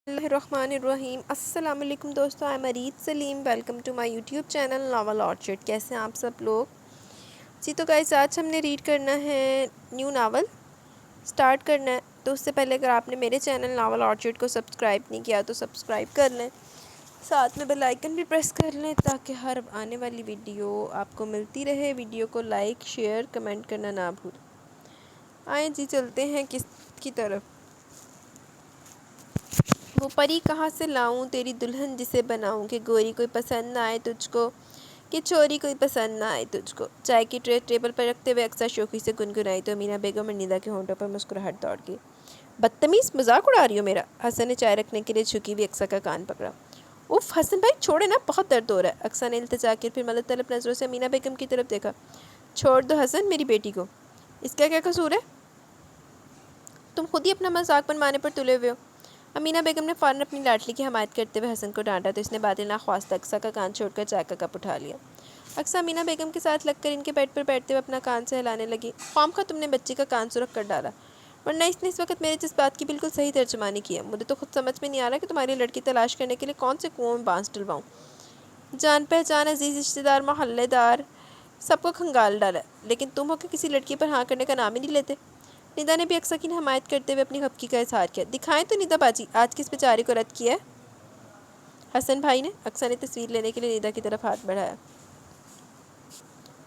اللہ الرحمن الرحیم۔ السلام علیکم دوستو، I Murid Saleem, welcome to my YouTube channel Novel Orchard. کیسے ہیں آپ سب لوگ؟ جی تو گائز، آج ہم نے ریڈ کرنا ہے نیو ناول سٹارٹ کرنا ہے۔ تو اس سے پہلے اگر آپ نے میرے چینل ناول آرچرڈ کو سبسکرائب نہیں کیا تو سبسکرائب کر لیں، ساتھ میں بیل آئیکن بھی پریس کر لیں تاکہ ہر آنے والی ویڈیو آپ کو ملتی رہے۔ ویڈیو کو لائک، شیئر، کمنٹ کرنا نہ بھولیں۔ آئیں جی چلتے ہیں کس کی طرف۔ وہ پری کہاں سے لاؤں تیری دلہن جسے بناؤں، کہ گوری کوئی پسند نہ آئے تجھ کو، کہ چوری کوئی پسند نہ آئے تجھ کو۔ چائے کی ٹرے ٹیبل پر رکھتے ہوئے اقصیٰ شوخی سے گنگنائی تو امینا بیگم اور ندا کے ہونٹوں پر مسکراہٹ دوڑ گئی۔ بدتمیز، مذاق اڑا رہی ہو میرا؟ حسن نے چائے رکھنے کے لیے جھکی ہوئی اقصیٰ کا کان پکڑا۔ اف حسن بھائی چھوڑے نا، بہت درد ہو رہا ہے۔ اقصیٰ نے التجا کر پھر مدد طلب نظروں سے امینا بیگم کی طرف دیکھا۔ چھوڑ دو حسن میری بیٹی کو، اس کا کیا قصور ہے؟ تم خود ہی اپنا مذاق بنوانے پر تلے ہوئے ہو۔ امینا بیگم نے فوراً اپنی لاڈلی کی حمایت کرتے ہوئے حسن کو ڈانٹا تو اس نے باتیں ناخواستہ اقصیٰ کا کان چھوڑ کر چائے کا کپ اٹھا لیا۔ اقصیٰ امینا بیگم کے ساتھ لگ کر ان کے بیڈ پر بیٹھتے ہوئے اپنا کان سے ہلانے لگی۔ خواہ تم نے بچی کا کان سرخ کر ڈالا، ورنہ اس نے اس وقت میرے جذبات کی بالکل صحیح ترجمانی کی ہے۔ مجھے تو خود سمجھ میں نہیں آ رہا کہ تمہاری لڑکی تلاش کرنے کے لیے کون سے کنویں میں بانس ڈلواؤں۔ جان پہچان، عزیز رشتہ دار، محلے دار سب کو کھنگال ڈالا ہے، لیکن تم ہو کہ کسی لڑکی پر ہاں کرنے کا نام ہی نہیں لیتے۔ ندا نے بھی اقصیٰ کی حمایت کرتے ہوئے اپنی خفگی کا اظہار کیا۔ دکھائیں تو ندا باجی، آج کس بیچارے کو رد کیا ہے؟ حسن بھائی نے۔ اقصیٰ نے تصویر لینے کے لیے ندا کی طرف ہاتھ بڑھایا۔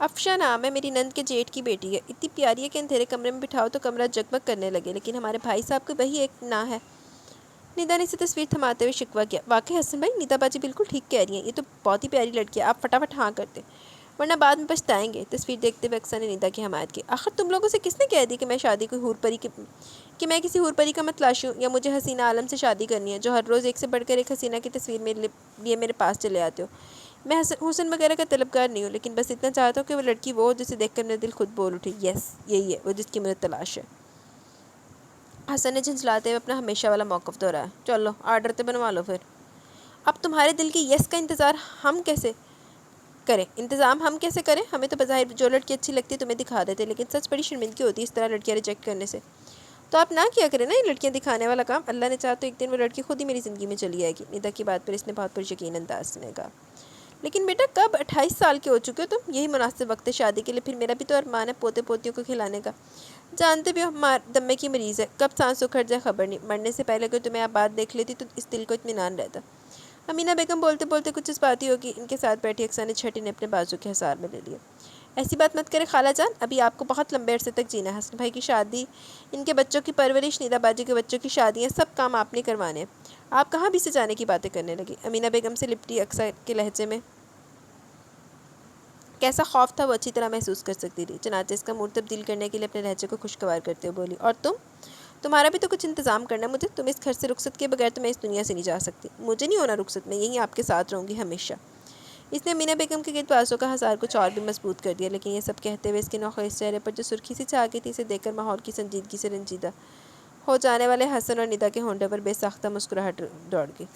افشا نام ہے، میری نند کے جیٹھ کی بیٹی ہے، اتنی پیاری ہے کہ اندھیرے کمرے میں بٹھاؤ تو کمرہ جگمگ کرنے لگے، لیکن ہمارے بھائی صاحب کو وہی ایک نا ہے۔ ندا نے اسے تصویر تھماتے ہوئے شکوہ کیا۔ واقعی حسن بھائی، ندا باجی بالکل ٹھیک کہہ رہی ہیں، یہ تو بہت ہی پیاری لڑکی ہے، آپ فٹافٹ ہاں کرتے ورنہ بعد میں پچھتائیں گے۔ تصویر دیکھتے ہوئے اقصیٰ نے ندا کی حمایت کی۔ آخر تم لوگوں سے کس نے کہہ دی کہ میں کسی حور پری کا متلاشی ہوں، یا مجھے حسینہ عالم سے شادی کرنی ہے، جو ہر روز ایک سے بڑھ کر ایک حسینہ کی تصویر میرے لیے میرے پاس چلے آتے ہو۔ میں حسن وغیرہ کا طلبگار نہیں ہوں، لیکن بس اتنا چاہتا ہوں کہ وہ لڑکی وہ ہو جسے دیکھ کر میرا دل خود بول اٹھے، یس یہی ہے وہ جس کی مجھے تلاش ہے۔ حسن نے جھنجھلاتے ہوئے اپنا ہمیشہ والا موقف دہرایا۔ چلو آرڈر تے بنوا لو پھر۔ اب تمہارے دل کی یس کا انتظام ہم کیسے کریں؟ ہمیں تو بظاہر جو لڑکی اچھی لگتی ہے تمہیں دکھا دیتے، لیکن سچ بڑی شرمندگی ہوتی ہے اس طرح لڑکیاں ریجیکٹ کرنے سے۔ تو آپ نہ کیا کریں نا یہ لڑکیاں دکھانے والا کام، اللہ نے چاہا تو ایک دن وہ لڑکی خود ہی میری زندگی میں چلی آئے گی۔ ندا کی بات پر اس نے بہت پریقین انداز نے کہا۔ لیکن بیٹا کب 28 سال کے ہو چکے ہو تم، یہی مناسب وقت ہے شادی کے لیے، پھر میرا بھی تو ارمان ہے پوتے پوتیوں کو کھلانے کا۔ جانتے بھی ہو دمے کی مریض ہے، کب سانس اکھڑ جائے خبر نہیں، مرنے سے پہلے اگر تمہیں آپ بات دیکھ لیتی تو اس دل کو اطمینان رہتا۔ امینا بیگم بولتے بولتے کچھ جذباتی ہوگی، ان کے ساتھ بیٹھی اقصیٰ نے چھٹی نے اپنے بازو کے حصار میں لے لیا۔ ایسی بات مت کرے خالہ جان، ابھی آپ کو بہت لمبے عرصے تک جینا ہے۔ حسن بھائی کی شادی، ان کے بچوں کی پرورش، ندا باجی کے بچوں کی شادیاں، سب کام آپ نے کروانے ہیں۔ آپ کہاں بھی سے جانے کی باتیں کرنے لگی۔ امینا بیگم سے لپٹی اقصیٰ کے لہجے میں کیسا خوف تھا وہ اچھی طرح محسوس کر سکتی تھی، چنانچہ اس کا موڈ تبدیل کرنے کے لیے اپنے لہجے کو خوشگوار کرتے ہوئے بولی، اور تمہارا بھی تو کچھ انتظام کرنا ہے۔ تم اس گھر سے رخصت کے بغیر تو میں اس دنیا سے نہیں جا سکتی۔ مجھے نہیں ہونا رخصت، میں یہیں آپ کے ساتھ رہوں گی ہمیشہ۔ اس نے امینا بیگم کے گرد بازوں کا حصار کچھ اور بھی مضبوط کر دیا، لیکن یہ سب کہتے ہوئے اس کے نوخیز چہرے پر جو سرخی سی چھا گئی تھی، اسے دیکھ کر ماحول کی سنجیدگی سے رنجیدہ ہو جانے والے حسن اور ندا کے ہونٹوں پر بے ساختہ مسکراہٹ دوڑ گئی۔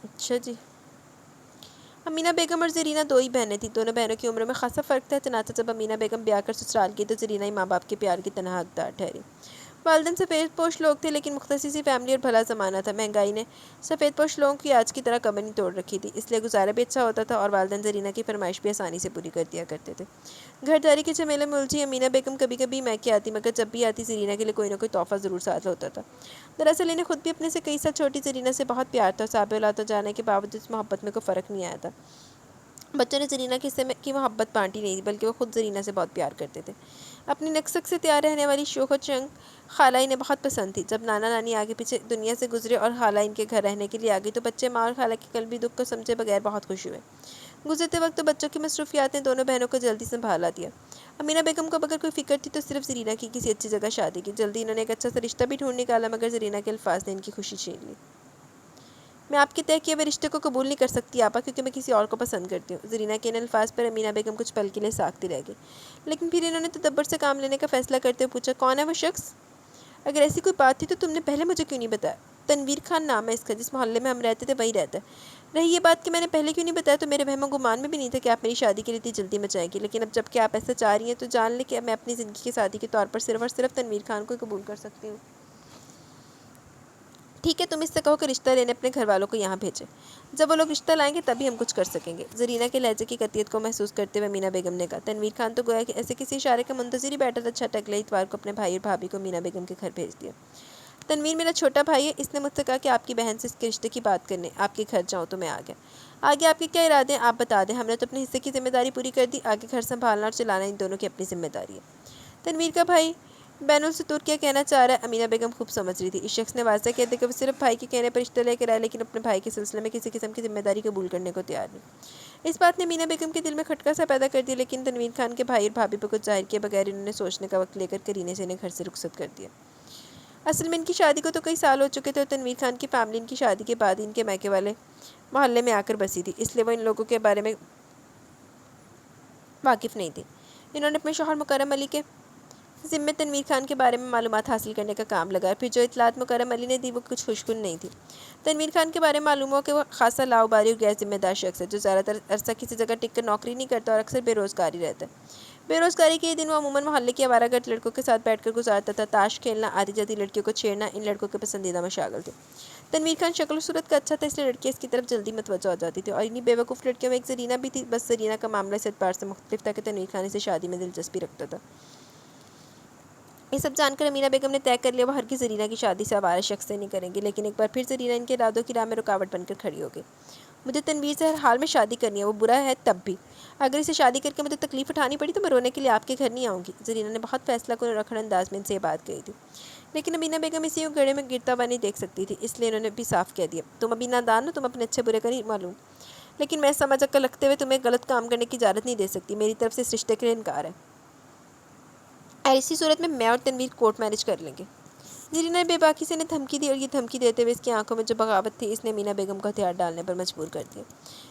اچھا جی۔ امینا بیگم اور زرینہ دو ہی بہنیں تھیں، دونوں بہنوں کی عمر میں خاصا فرق تھا، چنانچہ جب امینا بیگم بیاہ کر سسرال کی تو زرینہ ہی ماں باپ کے پیار کی تنہا حقدار ٹھہری۔ والدین سفید پوش لوگ تھے، لیکن مختصر سی فیملی اور بھلا زمانہ تھا۔ مہنگائی نے سفید پوش لوگوں کی آج کی طرح کمر نہیں توڑ رکھی تھی، اس لیے گزارا بھی اچھا ہوتا تھا اور والدین زرینہ کی فرمائش بھی آسانی سے پوری کر دیا کرتے تھے۔ گھرداری کے جھمیلے میں الجھی امینا بیگم کبھی کبھی میکے آتی، مگر جب بھی آتی زرینہ کے لیے کوئی نہ کوئی تحفہ ضرور ساتھ ہوتا تھا۔ دراصل انہیں خود بھی اپنے سے کئی سال چھوٹی زرینہ سے بہت پیار تھا، اور صاحب اولاد ہو جانے کے باوجود اس محبت میں کوئی فرق نہیں آیا تھا۔ بچوں نے زرینہ کے حصے کی محبت بانٹی نہیں، بلکہ وہ خود زرینہ سے بہت پیار کرتے تھے۔ اپنی نکسک سے تیار رہنے والی شوخ و چنگ خالہ انہیں بہت پسند تھی۔ جب نانا نانی آگے پیچھے دنیا سے گزرے اور خالہ ان کے گھر رہنے کے لیے آ گئی تو بچے ماں اور خالہ کے قلبی دکھ کو سمجھے بغیر بہت خوش ہوئے۔ گزرتے وقت تو بچوں کی مصروفیات نے دونوں بہنوں کو جلدی سنبھالا دیا۔ امینا بیگم کو اگر کوئی فکر تھی تو صرف زرینہ کی کسی اچھی جگہ شادی کی۔ جلدی انہوں نے ایک اچھا سا رشتہ بھی ڈھونڈ نکالا، مگر زرینہ کے الفاظ نے ان کی خوشی چھین لی۔ میں آپ کے طے کیے ہوئے رشتے کو قبول نہیں کر سکتی آپا، کیونکہ میں کسی اور کو پسند کرتی ہوں۔ زرینہ کے ان الفاظ پر امینا بیگم کچھ پل کے لیے ساکتی رہ گئی، لیکن پھر انہوں نے تدبر سے کام لینے کا فیصلہ کرتے ہوئے پوچھا، کون ہے وہ شخص؟ اگر ایسی کوئی بات تھی تو تم نے پہلے مجھے کیوں نہیں بتایا؟ تنویر خان نام ہے اس کا، جس محلے میں ہم رہتے تھے وہی رہتا ہے۔ رہی یہ بات کہ میں نے پہلے کیوں نہیں بتایا تو میرے وہم و گمان میں بھی نہیں تھا کہ آپ میری شادی کے لیے اتنی جلدی مچائیں گی، لیکن اب جب کہ آپ ایسا چاہ رہی ہیں تو جان لیں کہ میں اپنی زندگی کے ساتھی کے طور پر صرف اور صرف تنویر خان کو قبول کر سکتی ہوں۔ ٹھیک ہے، تم اس سے کہو کہ رشتہ لینے اپنے گھر والوں کو یہاں بھیجے، جب وہ لوگ رشتہ لائیں گے تبھی ہم کچھ کر سکیں گے۔ زرینہ کے لہجے کی قطعیت کو محسوس کرتے ہوئے مینا بیگم نے کہا۔ تنویر خان تو گویا کہ ایسے کسی اشارے کا منتظر ہی بیٹھا تھا، چھٹ اگلے اتوار کو اپنے بھائی اور بھابھی کو مینا بیگم کے گھر بھیج دیا۔ تنویر میرا چھوٹا بھائی ہے، اس نے مجھ سے کہا کہ آپ کی بہن سے اس کے رشتے کی بات کرنے آپ کے گھر جاؤں تو میں آ گیا۔ آگے آپ کے کیا ارادے ہیں آپ بتا دیں، ہم نے تو اپنے حصے کی ذمہ داری پوری کر دی، آگے گھر سنبھالنا اور چلانا ان دونوں کی اپنی ذمہ داری ہے۔ تنویر کا بھائی بین السطور کیا کہنا چاہ رہا ہے، امینہ بیگم خوب سمجھ رہی تھی۔ اس شخص نے واضح کہہ دیا کہ وہ صرف بھائی کے کہنے پر رشتہ لے کر آئے، لیکن اپنے بھائی کے سلسلے میں کسی قسم کی ذمہ داری قبول کرنے کو تیار نہیں۔ اس بات نے امینہ بیگم کے دل میں کھٹکا سا پیدا کر دیا، لیکن تنویر خان کے بھائی اور بھابھی پر کچھ ظاہر کیے بغیر انہوں نے سوچنے کا وقت لے کر کرینہ سے انہیں گھر سے رخصت کر دیا۔ اصل میں ان کی شادی کو تو کئی سال ہو چکے تھے اور تنویر خان کی فیملی ان کی شادی کے بعد ان کے میکے والے محلے میں آ کر بسی تھی، اس لیے وہ ان لوگوں کے بارے میں واقف نہیں تھی۔ انہوں نے اپنے شوہر مکرم علی کے ذمے تنویر خان کے بارے میں معلومات حاصل کرنے کا کام لگایا، پھر جو اطلاعات مکرم علی نے دی وہ کچھ خوشگوار نہیں تھی۔ تنویر خان کے بارے میں معلوم ہوا کہ وہ خاصا لاؤبالی اور غیر ذمہ دار شخص ہے، جو زیادہ تر عرصہ کسی جگہ ٹک کر نوکری نہیں کرتا اور اکثر بے روزگار ہی رہتا ہے۔ بے روزگاری کے یہ دن وہ عموماً محلے کی آوارہ گرد لڑکوں کے ساتھ بیٹھ کر گزارتا تھا۔ تاش کھیلنا، آدھی جدی لڑکیوں کو چھیڑنا ان لڑکوں کے پسندیدہ مشاغل تھے۔ تنویر خان شکل و صورت کا اچھا تھا، اس لیے لڑکیاں اس کی طرف جلدی متوجہ ہو جاتی تھی، اور انہی بے وقوف لڑکیوں میں ایک زرینہ بھی تھی۔ بس زرینہ کا معاملہ اس اعتبار سے مختلف تھا کہ تنویر خان اسے شادی میں دلچسپی رکھتا تھا۔ یہ سب جان کر امینہ بیگم نے طے کر لیا وہ ہرگز زرینہ کی شادی سے آوارہ شخص سے نہیں کریں گے، لیکن ایک بار پھر زرینہ ان کے ارادوں کی راہ میں رکاوٹ بن کر کھڑی ہو گئی۔ مجھے تنویر سے ہر حال میں شادی کرنی ہے، وہ برا ہے تب بھی۔ اگر اسے شادی کر کے مجھے تکلیف اٹھانی پڑی تو میں رونے کے لیے آپ کے گھر نہیں آؤں گی۔ زرینہ نے بہت فیصلہ کن اور رکھڑ انداز میں ان سے یہ بات کہی تھی، لیکن امینہ بیگم اسے یوں گڑھے میں گرتا ہوا نہیں دیکھ سکتی تھی، اس لیے انہوں نے بھی صاف کہہ دیا، تم ابھی نادان ہو، تم اپنے اچھے برے کا نہیں معلوم، لیکن میں سمجھ عقل رکھتے ہوئے تمہیں غلط کام کرنے کی اجازت نہیں دے سکتی۔ میری طرف سے اس رشتے کے لیے انکار ہے، ایسی صورت میں اور تنویر کورٹ میرج کر لیں گے۔ زرینہ نے بے باکی سے انہیں دھمکی دی، اور یہ دھمکی دیتے ہوئے اس کی آنکھوں میں جو بغاوت تھی اس نے امینہ بیگم کو ہتھیار ڈالنے پر مجبور کر دیا۔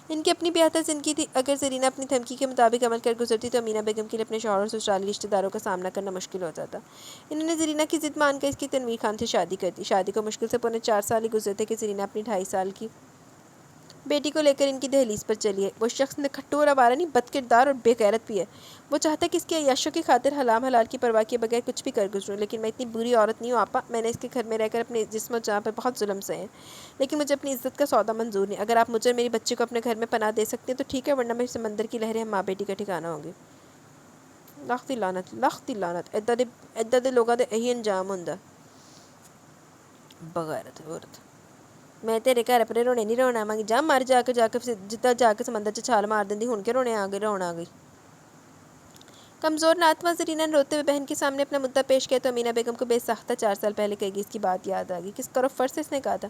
ان کی اپنی بیاہتا زندگی تھی، اگر زرینہ اپنی دھمکی کے مطابق عمل کر گزرتی تو امینہ بیگم کے لیے اپنے شوہر اور سسرالی رشتہ داروں کا سامنا کرنا مشکل ہو جاتا۔ انہوں نے زرینہ کی ضد مان کر اس کی تنویر خان سے شادی کر دی۔ شادی کو مشکل سے پونے 4 سال ہی گزرے تھے کہ زرینہ اپنی 2.5 سال کی بیٹی کو لے کر ان کی دہلیز پر چلی ہے۔ وہ شخص نکھٹو اور آوارہ نہیں، بد کردار اور بے غیرت بھی ہے۔ وہ چاہتا ہے کہ اس کی عیاشیوں کی خاطر حلال حلال کی پرواہ کیے بغیر کچھ بھی کر گزروں، لیکن میں اتنی بری عورت نہیں ہوں آپا، میں نے اس کے گھر میں رہ کر اپنے جسم و جاں پر بہت ظلم سہے ہیں، لیکن مجھے اپنی عزت کا سودا منظور نہیں۔ اگر آپ مجھے اور میری بچی کو اپنے گھر میں پناہ دے سکتے ہیں تو ٹھیک ہے، ورنہ میں سمندر کی لہریں ہم ماں بیٹی کا ٹھکانہ ہوں گی۔ لختی لعنت ایدہ دے لوگاں دے یہی انجام ہوندا، بغیرت عورت۔ میں تیرے گھر اپنے رونے نہیں رونا آواں گی، جا مر جا کے جدھر جا کے سمندر چ چھال مار دیندی، ہن کے رونے آ گئی رونا آ گئی۔ کمزور ناتواں زرینہ نے روتے ہوئے بہن کے سامنے اپنا مدعا پیش کیا تو امینہ بیگم کو بے ساختہ 4 سال پہلے کہی گئی اس کی بات یاد آ گئی۔ کس کرو فرض سے اس نے کہا تھا،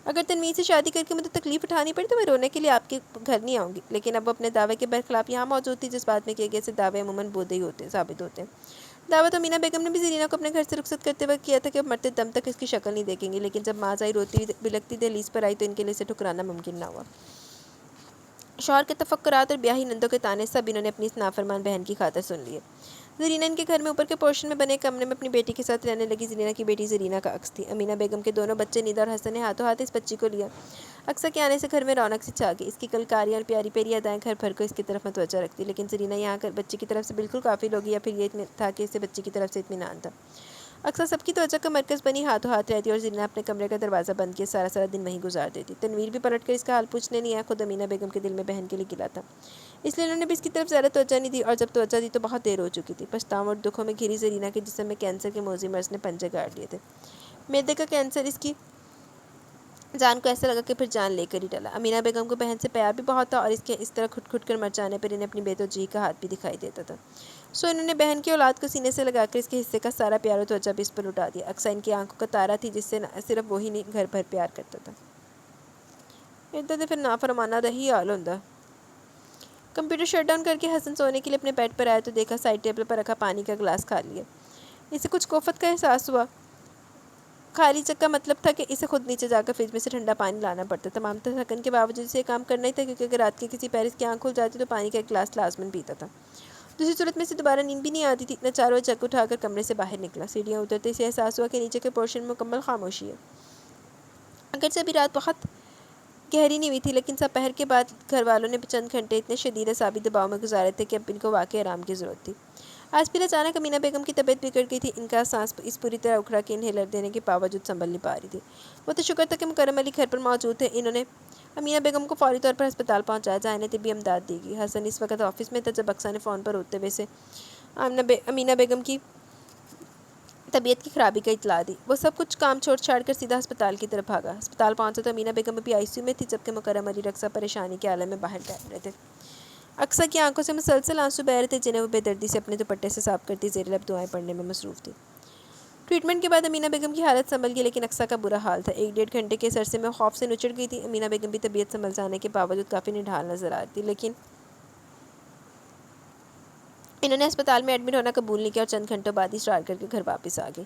اگر تنویر سے شادی کر کے مجھے تکلیف اٹھانی پڑی تو میں رونے کے لیے آپ کے گھر نہیں آؤں گی، لیکن اب وہ اپنے دعوے کے برخلاف یہاں موجود تھی، جس بات میں کیے گئے سے دعوے عموماً بودھی ثابت ہوتے ہیں۔ دعویٰ تو امینہ بیگم نے بھی زرینہ کو اپنے گھر سے رخصت کرتے وقت کیا تھا کہ اب مرتے دم تک اس کی شکل نہیں دیکھیں گے، لیکن جب ماں آئی روتی بلکتی دہلیز پر آئی تو ان کے لیے اسے ٹھکرانا ممکن نہ ہوا۔ شوہر کے تفکرات اور بیاہی نندوں کے طعنے سب انہوں نے اپنی اس نافرمان بہن کی خاطر سن لیے۔ زرینہ ان کے گھر میں اوپر کے پورشن میں بنے کمرے میں اپنی بیٹی کے ساتھ رہنے لگی۔ زرینہ کی بیٹی زرینہ کا عکس تھی۔ امینہ بیگم کے دونوں بچے ندا اور حسن نے ہاتھوں ہاتھ اس بچی کو لیا۔ اکثر کے آنے سے گھر میں رونق سی چھا گئی، اس کی کلکاریاں اور پیاری پیاری ادائیں گھر بھر کو اس کی طرف متوجہ رکھتی، لیکن زرینہ یہاں کر بچی کی طرف سے بالکل غافل ہو گئی، یا پھر یہ تھا کہ اسے بچی کی طرف سے اطمینان تھا۔ اکثر سب کی توجہ کا مرکز بنی ہاتھوں ہاتھ رہتی اور زرینہ اپنے کمرے کا دروازہ بند کیے سارا سارا دن وہیں گزار دیتی۔ تنویر بھی پلٹ کر اس کا حال پوچھنے نہیں آیا، خود امینہ بیگم کے دل میں بہن کے لیے گلا تھا، اس لیے انہوں نے بھی اس کی طرف زیادہ توجہ نہیں دی، اور جب توجہ دی تو بہت دیر ہو چکی تھی۔ پچھتاؤں اور دکھوں میں گھری زرینہ کے جسم میں کینسر کے موذی مرض نے پنجے گاڑ لیے تھے۔ معدے کا کینسر اس کی جان کو ایسا لگا کہ پھر جان لے کر ہی ڈلا۔ امینہ بیگم کو بہن سے پیار بھی بہت تھا، اور اس کے اس طرح کھٹ کھٹ کر مر جانے پر انہیں اپنی بے توجہی کا ہاتھ بھی دکھائی دیتا تھا، سو انہوں نے بہن کی اولاد کو سینے سے لگا کر اس کے حصے کا سارا پیار و توجہ بھی اس پر لٹا دیا۔ اکثر ان کی آنکھوں کا تارا تھی جس سے صرف وہی نہیں گھر بھر پیار کرتا تھا۔ ادھر تو پھر نافرمانہ دا ہی حال ہوندا۔ کمپیوٹر شٹ ڈاؤن کر کے حسن سونے کے لیے اپنے بیڈ پر آیا تو دیکھا سائڈ ٹیبل پر رکھا پانی کا گلاس خالی ہے۔ اسے کچھ کوفت کا احساس ہوا۔ خالی جگ کا مطلب تھا کہ اسے خود نیچے جا کر فریج میں سے ٹھنڈا پانی لانا پڑتا۔ تمام تھکن کے باوجود اسے یہ کام کرنا ہی تھا، کیونکہ اگر رات کے کسی پہر اس کی آنکھ کھل جاتی تو پانی کا ایک گلاس لازماً پیتا تھا، دوسری صورت میں اسے دوبارہ نیند بھی نہیں آتی تھی۔ اتنا چاروں جگ اٹھا کر کمرے سے باہر نکلا، سیڑھیاں اترتے اسے احساس ہوا کہ نیچے کے پورشن میں مکمل خاموشی ہے۔ اگرچہ ابھی رات بہت گہری نہیں ہوئی تھی، لیکن سپہر کے بعد گھر والوں نے چند گھنٹے اتنے شدید اعصابی دباؤ میں گزارے تھے کہ اب ان کو واقعی آرام کی ضرورت تھی۔ آج پھر اچانک امینہ بیگم کی طبیعت بگڑ گئی تھی. ان کا سانس اس پوری طرح اکھڑا کہ انہیلر دینے کے باوجود سنبھل نہیں پا رہی تھی. وہ تو شکر تھا کہ مکرم علی گھر پر موجود تھے. انہوں نے امینہ بیگم کو فوری طور پر ہسپتال پہنچایا جہاں انہیں طبی امداد دی گئی. حسن اس وقت آفس میں تھا جب اقصیٰ نے فون پر ہوتے ہوئے سے امینہ بیگم کی طبیعت کی خرابی کا اطلاع دی. وہ سب کچھ کام چھاڑ کر سیدھا ہسپتال کی طرف بھاگا. ہسپتال پہنچا تو امینہ بیگم ابھی آئی سی یو میں تھی جبکہ مکرم علی رقصہ پریشانی کے عالم میں باہر ٹہل رہے تھے. اقصیٰ کی آنکھوں سے مسلسل آنسو بہہ رہے تھے جنہیں وہ بے دردی سے اپنے دوپٹے سے صاف کرتی زیر لب دعائیں پڑھنے میں مصروف تھی. ٹریٹمنٹ کے بعد امینہ بیگم کی حالت سنبھل گئی لیکن اقصیٰ کا برا حال تھا. 1-1.5 گھنٹے کے عرصے میں خوف سے نچڑ گئی تھی. امینہ بیگم بھی طبیعت سنبھل جانے کے باوجود کافی نڈھال نظر آ رہی تھی لیکن انہوں نے ہسپتال میں ایڈمٹ ہونا قبول نہیں کیا اور چند گھنٹوں بعد ہی اسرار کر کے گھر واپس آ گئی.